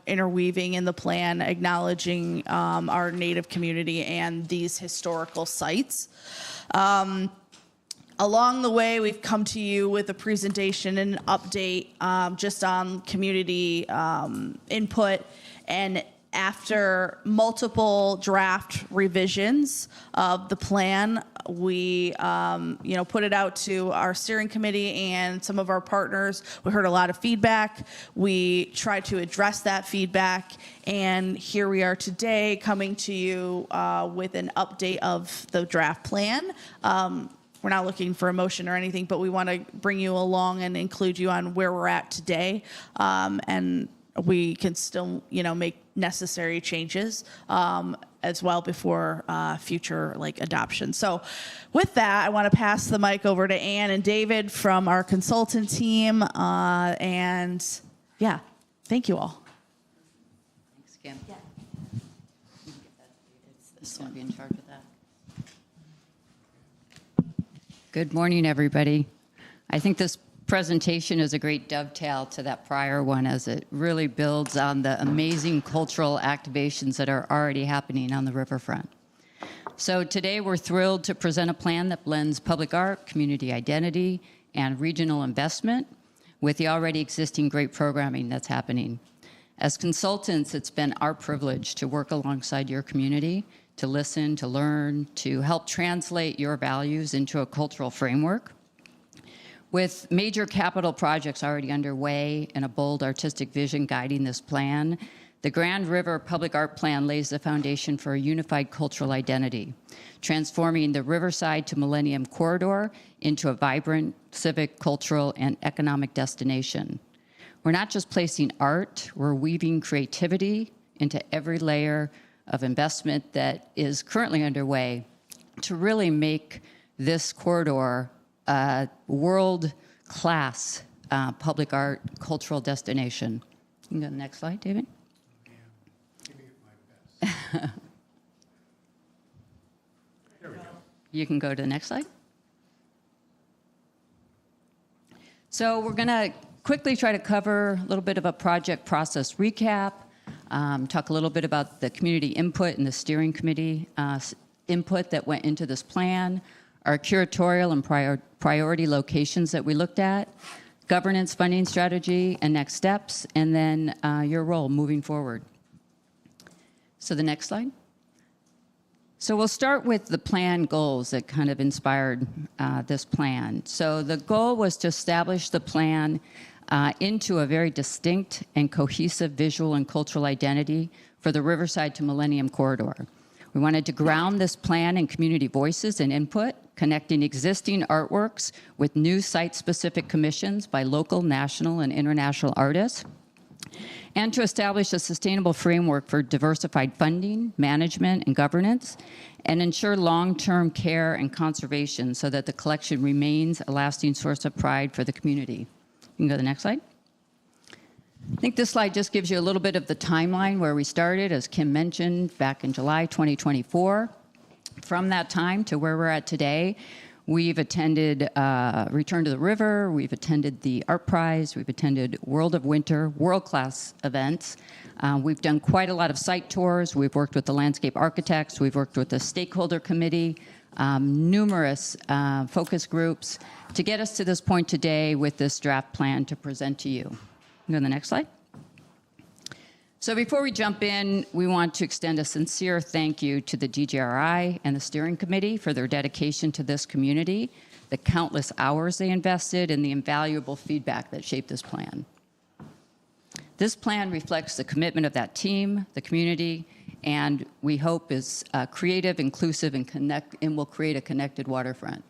interweaving in the plan, acknowledging our Native community and these historical sites. Along the way, we've come to you with a presentation and an update just on community input. And after multiple draft revisions of the plan, we put it out to our steering committee and some of our partners. We heard a lot of feedback. We tried to address that feedback. And here we are today coming to you with an update of the draft plan. We're not looking for a motion or anything, but we want to bring you along and include you on where we're at today. And we can still, make necessary changes as well before future adoption. So with that, I want to pass the mic over to Ann and David from our consultant team. And yeah, thank you all. Thanks, Kim. Yeah. It's going to be in charge of that. Good morning, everybody. I think this presentation is a great dovetail to that prior one as it really builds on the amazing cultural activations that are already happening on the riverfront. So today we're thrilled to present a plan that blends public art, community identity, and regional investment with the already existing great programming that's happening. As consultants, it's been our privilege to work alongside your community, to listen, to learn, to help translate your values into a cultural framework. With major capital projects already underway and a bold artistic vision guiding this plan, the Grand River Public Art Plan lays the foundation for a unified cultural identity, transforming the Riverside to Millennium Corridor into a vibrant civic, cultural, and economic destination. We're not just placing art, we're weaving creativity into every layer of investment that is currently underway to really make this corridor a world-class public art cultural destination. You can go to the next slide, David. You can go to the next slide. So we're going to quickly try to cover a little bit of a project process recap, talk a little bit about the community input and the steering committee input that went into this plan, our curatorial and priority locations that we looked at, governance funding strategy and next steps, and then your role moving forward. So the next slide. So we'll start with the plan goals that kind of inspired this plan. So the goal was to establish the plan into a very distinct and cohesive visual and cultural identity for the Riverside to Millennium Corridor. We wanted to ground this plan in community voices and input, connecting existing artworks with new site-specific commissions by local, national, and international artists, and to establish a sustainable framework for diversified funding, management, and governance, and ensure long-term care and conservation so that the collection remains a lasting source of pride for the community. You can go to the next slide. I think this slide just gives you a little bit of the timeline where we started, as Kim mentioned, back in July 2024. From that time to where we're at today, we've attended Return to the River, we've attended the Art Prize, we've attended World of Winter, world-class events. We've done quite a lot of site tours. We've worked with the landscape architects, we've worked with the stakeholder committee, numerous focus groups to get us to this point today with this draft plan to present to you. Go to the next slide. So before we jump in, we want to extend a sincere thank you to the DGRI and the steering committee for their dedication to this community, the countless hours they invested, and the invaluable feedback that shaped this plan. This plan reflects the commitment of that team, the community, and we hope is creative, inclusive, and will create a connected waterfront.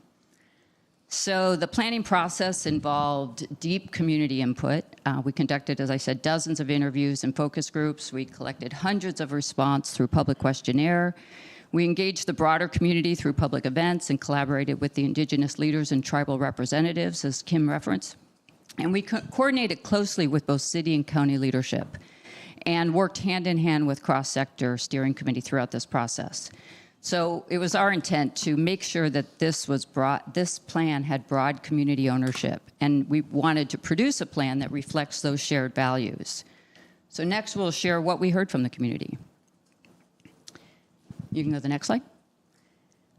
So the planning process involved deep community input. We conducted, as I said, dozens of interviews and focus groups. We collected hundreds of responses through public questionnaire. We engaged the broader community through public events and collaborated with the indigenous leaders and tribal representatives, as Kim referenced. And we coordinated closely with both city and county leadership and worked hand in hand with cross-sector steering committee throughout this process. So it was our intent to make sure that this plan had broad community ownership, and we wanted to produce a plan that reflects those shared values. So next we'll share what we heard from the community. You can go to the next slide.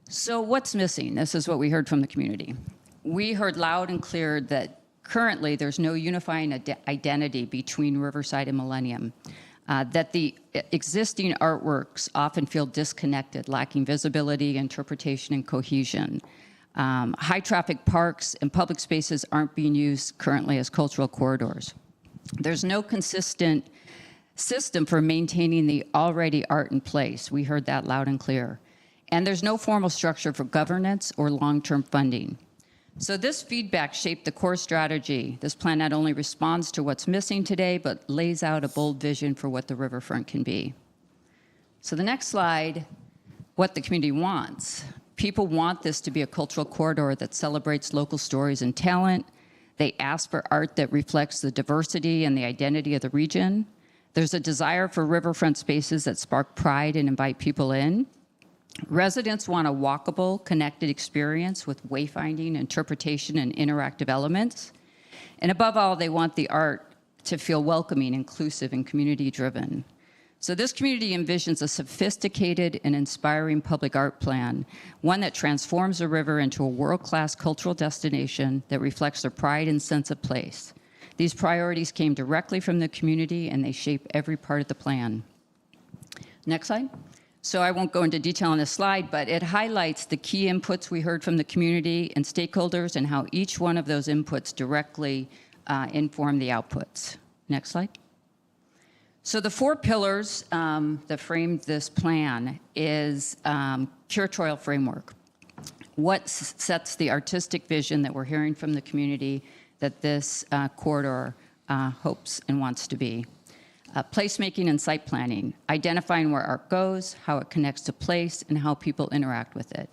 So what's missing? This is what we heard from the community. We heard loud and clear that currently there's no unifying identity between Riverside and Millennium. That the existing artworks often feel disconnected, lacking visibility, interpretation, and cohesion. High traffic parks and public spaces aren't being used currently as cultural corridors. There's no consistent system for maintaining the already art in place. We heard that loud and clear. And there's no formal structure for governance or long-term funding. So this feedback shaped the core strategy. This plan not only responds to what's missing today, but lays out a bold vision for what the riverfront can be. So the next slide, what the community wants. People want this to be a cultural corridor that celebrates local stories and talent. They ask for art that reflects the diversity and the identity of the region. There's a desire for riverfront spaces that spark pride and invite people in. Residents want a walkable, connected experience with wayfinding, interpretation, and interactive elements. And above all, they want the art to feel welcoming, inclusive, and community-driven. So this community envisions a sophisticated and inspiring public art plan, one that transforms the river into a world-class cultural destination that reflects their pride and sense of place. These priorities came directly from the community, and they shape every part of the plan. Next slide. So I won't go into detail on this slide, but it highlights the key inputs we heard from the community and stakeholders and how each one of those inputs directly inform the outputs. Next slide. So the 4 pillars that framed this plan is curatorial framework. What sets the artistic vision that we're hearing from the community that this corridor hopes and wants to be? Placemaking and site planning, identifying where art goes, how it connects to place, and how people interact with it.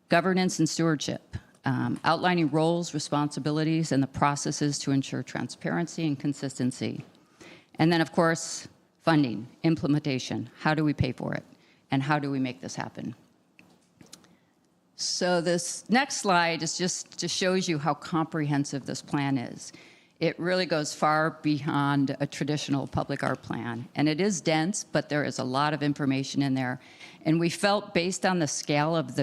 Governance and stewardship, outlining roles, responsibilities, and the processes to ensure transparency and consistency. And then, of course, funding, implementation. How do we pay for it? And how do we make this happen? So this next slide is just shows you how comprehensive this plan is. It really goes far beyond a traditional public art plan. And it is dense, but there is a lot of information in there. And we felt, based on the scale of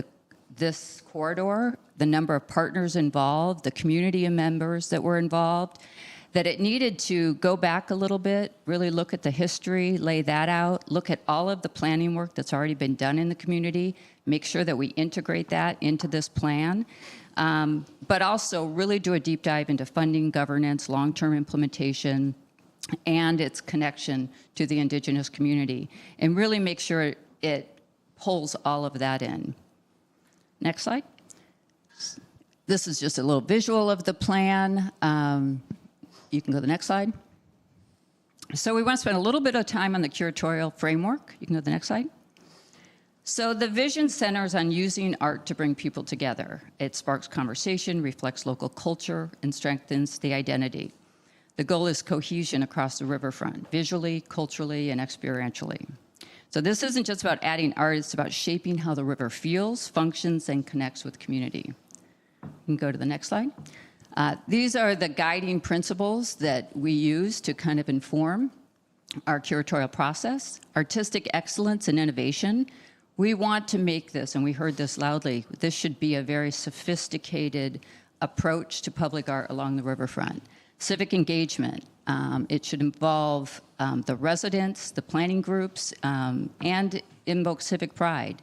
this corridor, the number of partners involved, the community and members that were involved, that it needed to go back a little bit, really look at the history, lay that out, look at all of the planning work that's already been done in the community, make sure that we integrate that into this plan. But also really do a deep dive into funding, governance, long-term implementation, and its connection to the Indigenous community, and really make sure it pulls all of that in. Next slide. This is just a little visual of the plan. You can go to the next slide. So we want to spend a little bit of time on the curatorial framework. You can go to the next slide. So the vision centers on using art to bring people together. It sparks conversation, reflects local culture, and strengthens the identity. The goal is cohesion across the riverfront, visually, culturally, and experientially. So this isn't just about adding art, it's about shaping how the river feels, functions, and connects with community. You can go to the next slide. These are the guiding principles that we use to kind of inform our curatorial process. Artistic excellence and innovation. We want to make this, and we heard this loudly, this should be a very sophisticated approach to public art along the riverfront. Civic engagement, it should involve the residents, the planning groups, and invoke civic pride.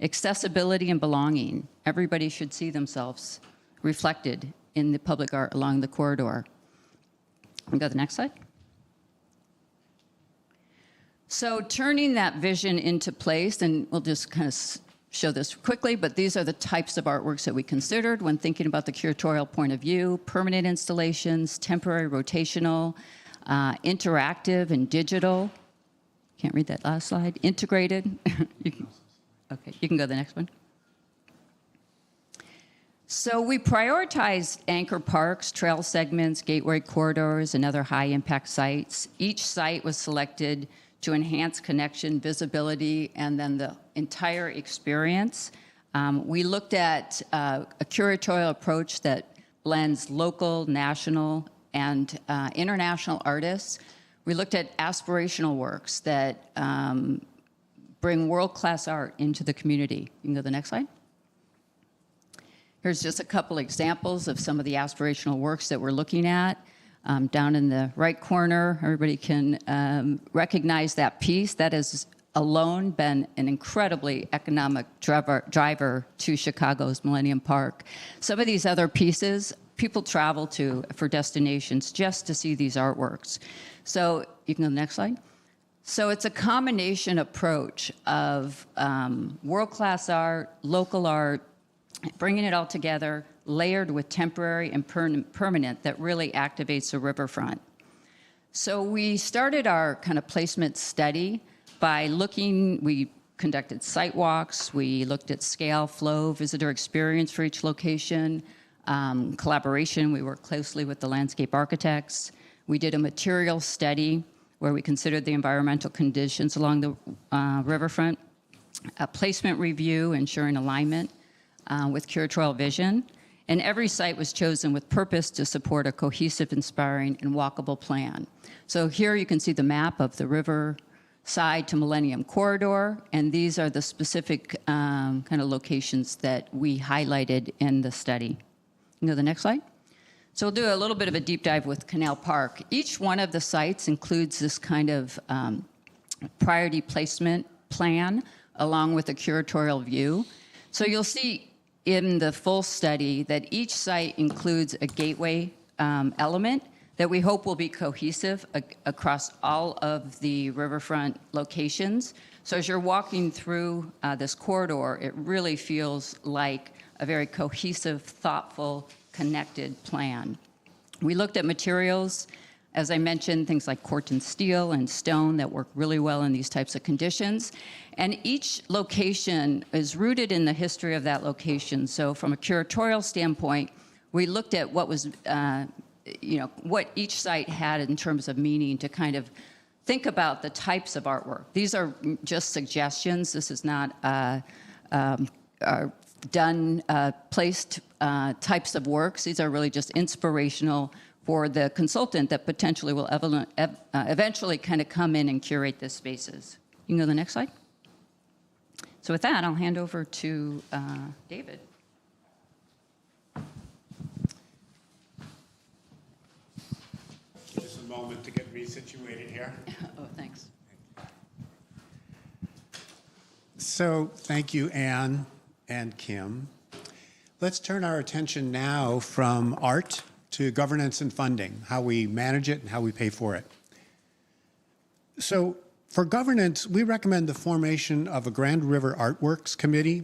Accessibility and belonging, everybody should see themselves reflected in the public art along the corridor. We go to the next slide. So turning that vision into place, and we'll just kind of show this quickly, but these are the types of artworks that we considered when thinking about the curatorial point of view: permanent installations, temporary rotational, interactive and digital. Can't read that last slide. Integrated. Okay, you can go to the next one. So we prioritized anchor parks, trail segments, gateway corridors, and other high-impact sites. Each site was selected to enhance connection, visibility, and then the entire experience. We looked at a curatorial approach that blends local, national, and international artists. We looked at aspirational works that bring world-class art into the community. You can go to the next slide. Here's just a couple examples of some of the aspirational works that we're looking at. Down in the right corner, everybody can recognize that piece. That has alone been an incredibly economic driver to Chicago's Millennium Park. Some of these other pieces, people travel to for destinations just to see these artworks. So you can go to the next slide. So it's a combination approach of world-class art, local art, bringing it all together, layered with temporary and permanent that really activates the riverfront. So we started our kind of placement study by we conducted site walks, we looked at scale, flow, visitor experience for each location, collaboration, we worked closely with the landscape architects. We did a material study where we considered the environmental conditions along the riverfront, a placement review ensuring alignment with curatorial vision, and every site was chosen with purpose to support a cohesive, inspiring, and walkable plan. So here you can see the map of the river side to Millennium Corridor, and these are the specific kind of locations that we highlighted in the study. You can go to the next slide. So we'll do a little bit of a deep dive with Canal Park. Each one of the sites includes this kind of priority placement plan along with a curatorial view. So you'll see in the full study that each site includes a gateway element that we hope will be cohesive across all of the riverfront locations. So as you're walking through this corridor, it really feels like a very cohesive, thoughtful, connected plan. We looked at materials, as I mentioned, things like Corten steel and stone that work really well in these types of conditions. And each location is rooted in the history of that location. So from a curatorial standpoint, we looked at what was, what each site had in terms of meaning to kind of think about the types of artwork. These are just suggestions. This is not placed types of works. These are really just inspirational for the consultant that potentially will eventually kind of come in and curate the spaces. You can go to the next slide. So with that, I'll hand over to David. Just a moment to get resituated here. Oh, thanks. So thank you, Anne and Kim. Let's turn our attention now from art to governance and funding, how we manage it and how we pay for it. So for governance, we recommend the formation of a Grand River Artworks Committee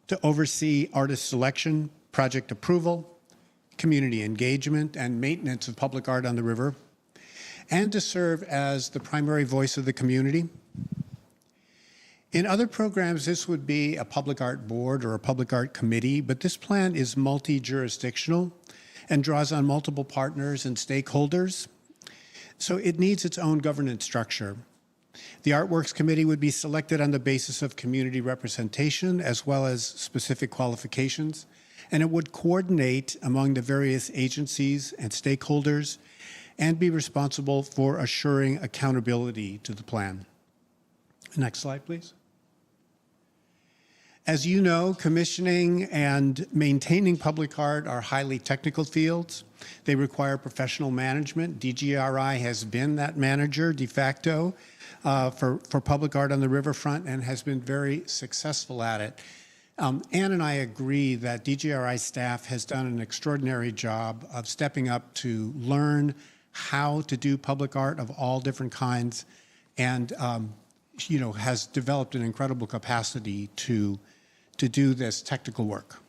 to oversee artist selection, project approval, community engagement, and maintenance of public art on the river, and to serve as the primary voice of the community. In other programs, this would be a public art board or a public art committee, but this plan is multi-jurisdictional and draws on multiple partners and stakeholders, so it needs its own governance structure. The Artworks Committee would be selected on the basis of community representation as well as specific qualifications, and it would coordinate among the various agencies and stakeholders and be responsible for assuring accountability to the plan. Next slide, please. As you know, commissioning and maintaining public art are highly technical fields. They require professional management. DGRI has been that manager de facto for public art on the riverfront and has been very successful at it. Ann and I agree that DGRI staff has done an extraordinary job of stepping up to learn how to do public art of all different kinds and has developed an incredible capacity to do this technical work.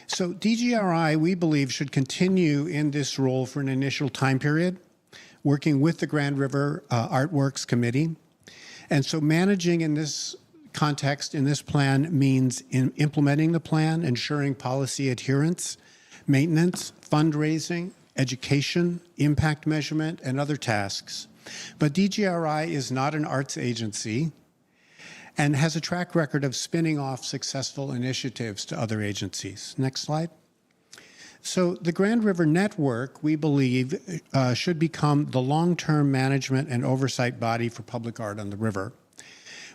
So DGRI, we believe, should continue in this role for an initial time period, working with the Grand River Artworks Committee. And so managing in this context, in this plan, means implementing the plan, ensuring policy adherence, maintenance, fundraising, education, impact measurement, and other tasks. But DGRI is not an arts agency and has a track record of spinning off successful initiatives to other agencies. Next slide. So the Grand River Network, we believe, should become the long-term management and oversight body for public art on the river,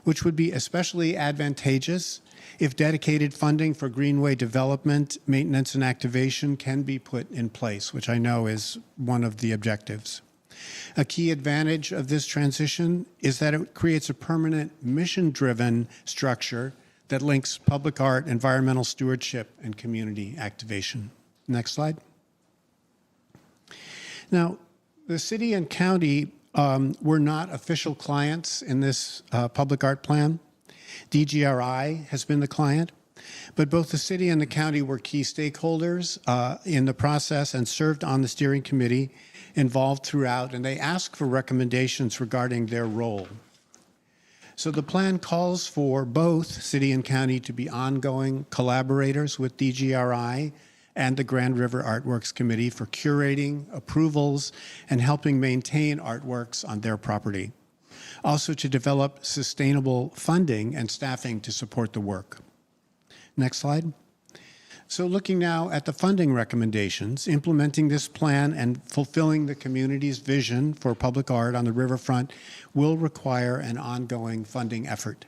which would be especially advantageous if dedicated funding for greenway development, maintenance, and activation can be put in place, which I know is one of the objectives. A key advantage of this transition is that it creates a permanent mission-driven structure that links public art, environmental stewardship, and community activation. Next slide. Now, the city and county were not official clients in this public art plan. DGRI has been the client, but both the city and the county were key stakeholders in the process and served on the steering committee involved throughout, and they asked for recommendations regarding their role. So the plan calls for both city and county to be ongoing collaborators with DGRI and the Grand River Artworks Committee for curating, approvals, and helping maintain artworks on their property. Also to develop sustainable funding and staffing to support the work. Next slide. So looking now at the funding recommendations, implementing this plan and fulfilling the community's vision for public art on the riverfront will require an ongoing funding effort.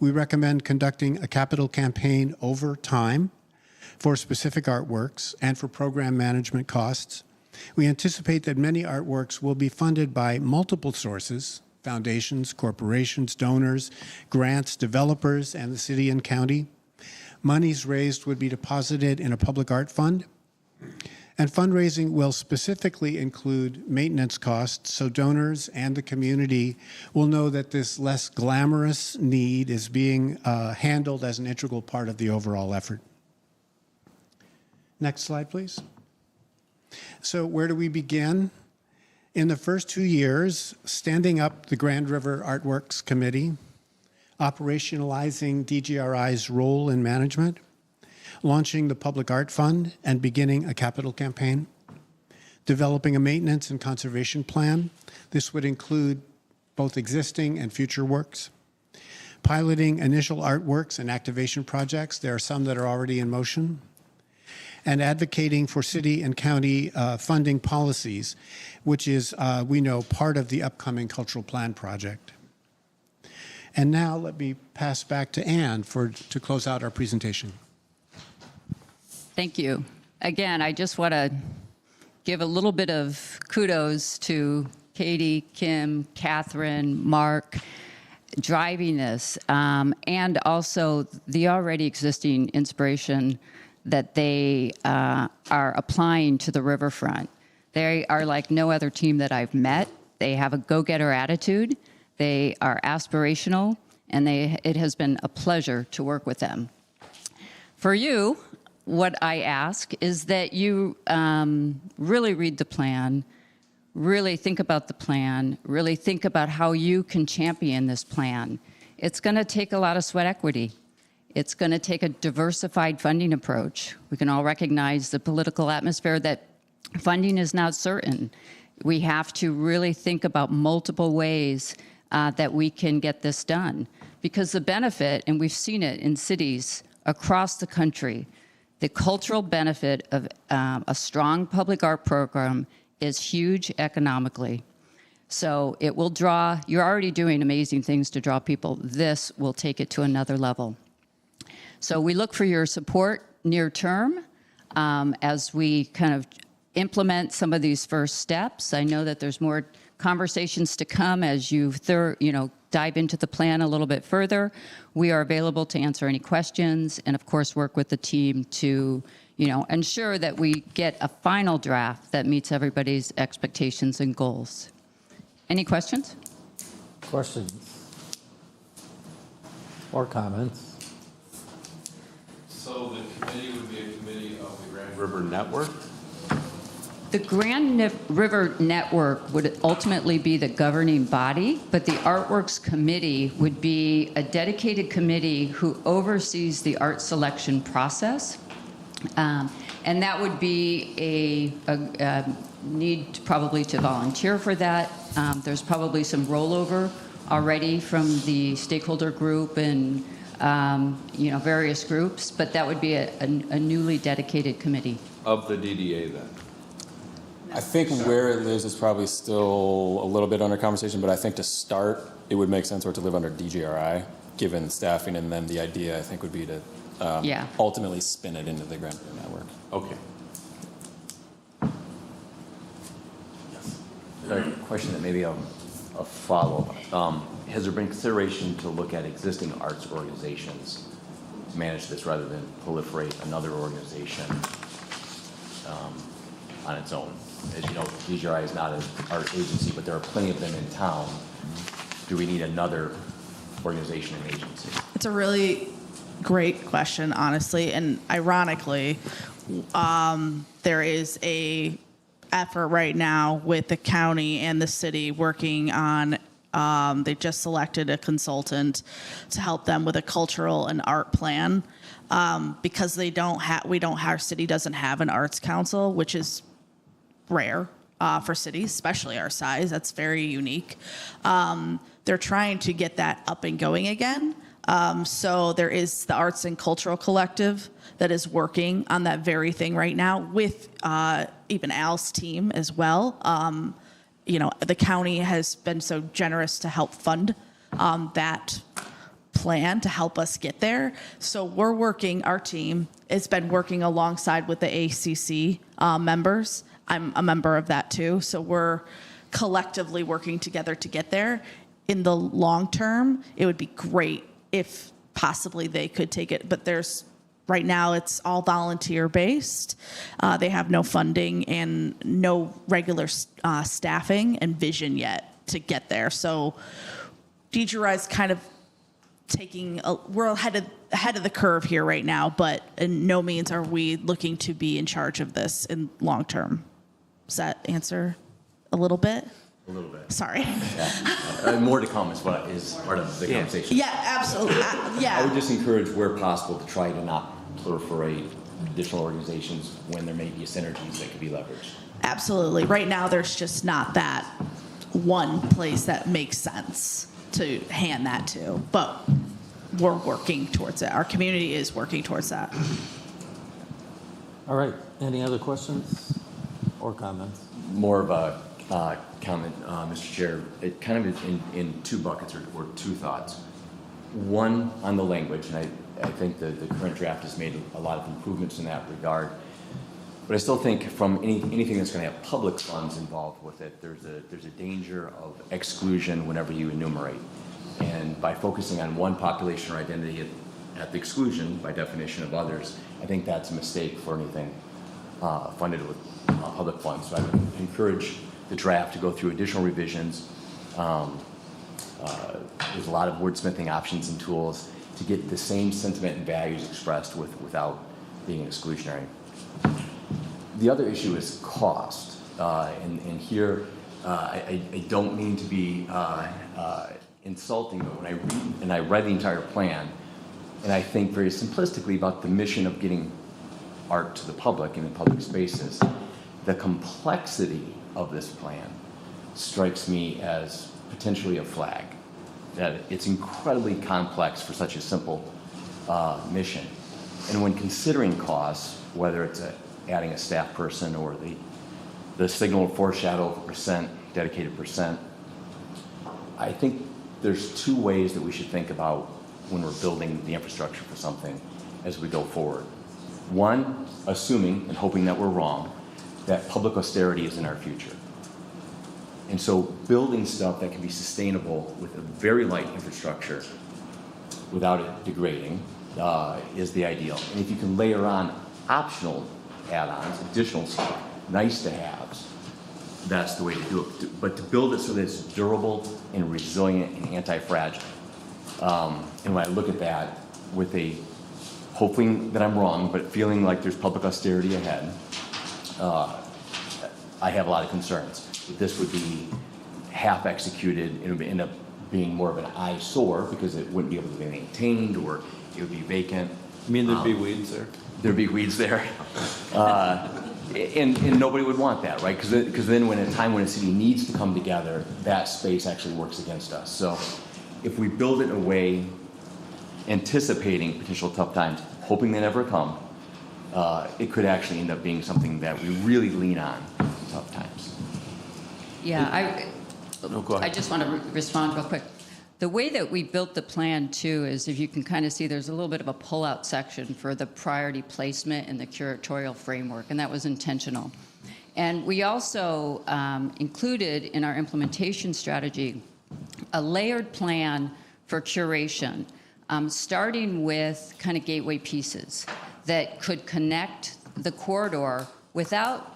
We recommend conducting a capital campaign over time for specific artworks and for program management costs. We anticipate that many artworks will be funded by multiple sources, foundations, corporations, donors, grants, developers, and the city and county. Monies raised would be deposited in a public art fund, and fundraising will specifically include maintenance costs, so donors and the community will know that this less glamorous need is being handled as an integral part of the overall effort. Next slide, please. So where do we begin? In the first 2 years, standing up the Grand River Artworks Committee, operationalizing DGRI's role in management, launching the Public Art Fund and beginning a capital campaign, developing a maintenance and conservation plan. This would include both existing and future works, piloting initial artworks and activation projects. There are some that are already in motion, and advocating for city and county funding policies, which is, we know, part of the upcoming cultural plan project. And now let me pass back to Ann to close out our presentation. Thank you. Again, I just want to give a little bit of kudos to Katie, Kim, Catherine, Mark, driving this, and also the already existing inspiration that they are applying to the riverfront. They are like no other team that I've met. They have a go-getter attitude. They are aspirational, and it has been a pleasure to work with them. For you, what I ask is that you really read the plan, really think about the plan, really think about how you can champion this plan. It's going to take a lot of sweat equity. It's going to take a diversified funding approach. We can all recognize the political atmosphere that funding is not certain. We have to really think about multiple ways that we can get this done. Because the benefit, and we've seen it in cities across the country, the cultural benefit of a strong public art program is huge economically. So it will draw, you're already doing amazing things to draw people. This will take it to another level. So we look for your support near term as we kind of implement some of these first steps. I know that there's more conversations to come as you dive into the plan a little bit further. We are available to answer any questions and, of course, work with the team to ensure that we get a final draft that meets everybody's expectations and goals. Any questions? Questions? Or comments? So the committee would be a committee of the Grand River Network? The Grand River Network would ultimately be the governing body, but the Artworks Committee would be a dedicated committee who oversees the art selection process. And that would be a need probably to volunteer for that. There's probably some rollover already from the stakeholder group and various groups, but that would be a newly dedicated committee. Of the DDA then? I think where it lives is probably still a little bit under conversation, but I think to start, it would make sense for it to live under DGRI, given staffing, and then the idea, I think, would be to ultimately spin it into the Grand River Network. Okay. A question that maybe a follow-up. Has there been consideration to look at existing arts organizations to manage this rather than proliferate another organization on its own? As you know, DGRI is not an art agency, but there are plenty of them in town. Do we need another organization and agency? It's a really great question, honestly, and ironically, there is a effort right now with the county and the city working on. They just selected a consultant to help them with a cultural and art plan because our city doesn't have an arts council, which is rare for cities, especially our size. That's very unique. They're trying to get that up and going again. So there is the Arts and Cultural Collective that is working on that very thing right now with even Al's team as well. The county has been so generous to help fund that plan to help us get there. So our team has been working alongside with the ACC members. I'm a member of that too. So we're collectively working together to get there. In the long term, it would be great if possibly they could take it, but right now it's all volunteer based. They have no funding and no regular staffing and vision yet to get there. So DGRI is kind of we're ahead of the curve here right now, but in no means are we looking to be in charge of this in long term. Does that answer a little bit? A little bit. Sorry. Yeah. More to come is part of the conversation. Yeah, absolutely. Yeah. I would just encourage, where possible, to try to not proliferate additional organizations when there may be synergies that could be leveraged. Absolutely. Right now, there's just not that one place that makes sense to hand that to, but we're working towards it. Our community is working towards that. All right. Any other questions or comments? More of a comment, Mr. Chair. It kind of is in two buckets or two thoughts. One, on the language, and I think the current draft has made a lot of improvements in that regard. But I still think from anything that's going to have public funds involved with it, there's a danger of exclusion whenever you enumerate. And by focusing on one population or identity at the exclusion, by definition, of others, I think that's a mistake for anything funded with public funds. So I would encourage the draft to go through additional revisions. There's a lot of wordsmithing options and tools to get the same sentiment and values expressed without being exclusionary. The other issue is cost. And here, I don't mean to be insulting, but when I read the entire plan, and I think very simplistically about the mission of getting art to the public and in public spaces, the complexity of this plan strikes me as potentially a flag. That it's incredibly complex for such a simple mission. And when considering costs, whether it's adding a staff person or the signal foreshadow percent, dedicated percent, I think there's two ways that we should think about when we're building the infrastructure for something as we go forward. One, assuming and hoping that we're wrong, that public austerity is in our future. And so building stuff that can be sustainable with a very light infrastructure without it degrading is the ideal. And if you can layer on optional add-ons, additional stuff, nice to haves, that's the way to do it. But to build it so that it's durable and resilient and anti-fragile. And when I look at that with a, hoping that I'm wrong, but feeling like there's public austerity ahead, I have a lot of concerns. This would be half executed, it would end up being more of an eyesore because it wouldn't be able to be maintained, or it would be vacant. You mean there'd be weeds there? There'd be weeds there. And nobody would want that, right? Because then when a time when a city needs to come together, that space actually works against us. So if we build it in a way anticipating potential tough times, hoping they never come, it could actually end up being something that we really lean on in tough times. Yeah, go ahead. I just want to respond real quick. The way that we built the plan, too, is if you can kind of see, there's a little bit of a pull-out section for the priority placement and the curatorial framework, and that was intentional. And we also included in our implementation strategy a layered plan for curation, starting with kind of gateway pieces that could connect the corridor without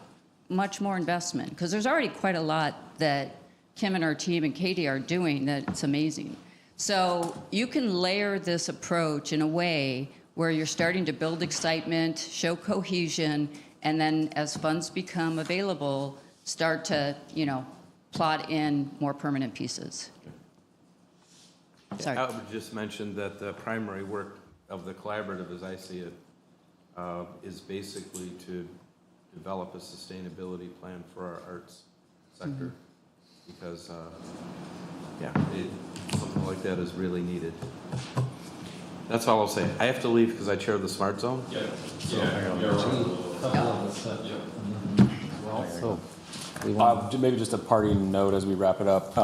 much more investment, because there's already quite a lot that Kim and our team and Katie are doing that's amazing. So you can layer this approach in a way where you're starting to build excitement, show cohesion, and then as funds become available, start to, plot in more permanent pieces. Sorry. I would just mention that the primary work of the collaborative, as I see it, is basically to develop a sustainability plan for our arts sector, because something like that is really needed. That's all I'll say. I have to leave because I chair the Smart Zone. Maybe just a parting note as we wrap it up.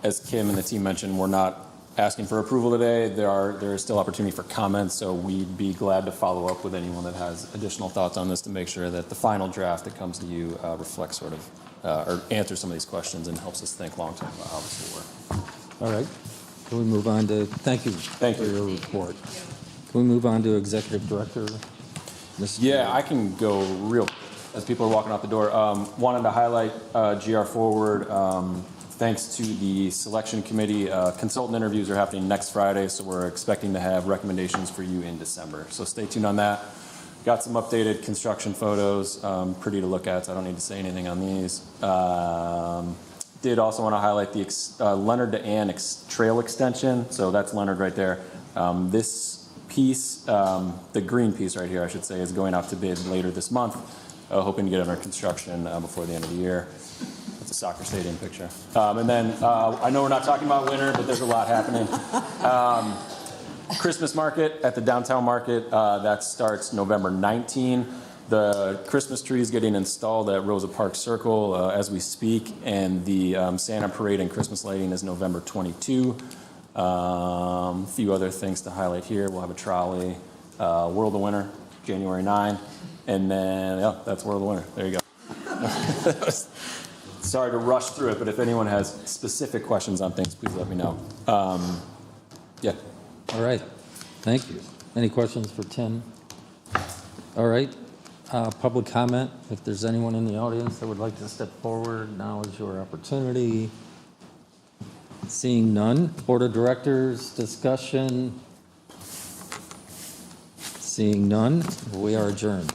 As Kim and the team mentioned, we're not asking for approval today. There is still opportunity for comments, so we'd be glad to follow up with anyone that has additional thoughts on this to make sure that the final draft that comes to you reflects sort of, or answers some of these questions and helps us think long-term about how this will work. All right. Can we move on to, thank you for your report. Can we move on to Executive Director? Yeah, I can go real quick as people are walking out the door. Wanted to highlight GR Forward. Thanks to the selection committee, consultant interviews are happening next Friday, so we're expecting to have recommendations for you in December. So stay tuned on that. Got some updated construction photos, pretty to look at, so I don't need to say anything on these. Did also want to highlight the Leonard to Ann trail extension. So that's Leonard right there. This piece, the green piece right here, I should say, is going out to bid later this month. Hoping to get under construction before the end of the year. That's a soccer stadium picture. And then I know we're not talking about winter, but there's a lot happening. Christmas market at the downtown market, that starts November 19. The Christmas tree is getting installed at Rosa Parks Circle as we speak, and the Santa Parade and Christmas lighting is November 22. A few other things to highlight here. We'll have a trolley, World of Winter, January 9. And then, yeah, that's World of Winter. There you go. Sorry to rush through it, but if anyone has specific questions on things, please let me know. Yeah. All right. Thank you. Any questions for Tim? All right. Public comment. If there's anyone in the audience that would like to step forward, now is your opportunity. Seeing none. Board of Directors discussion. Seeing none, we are adjourned.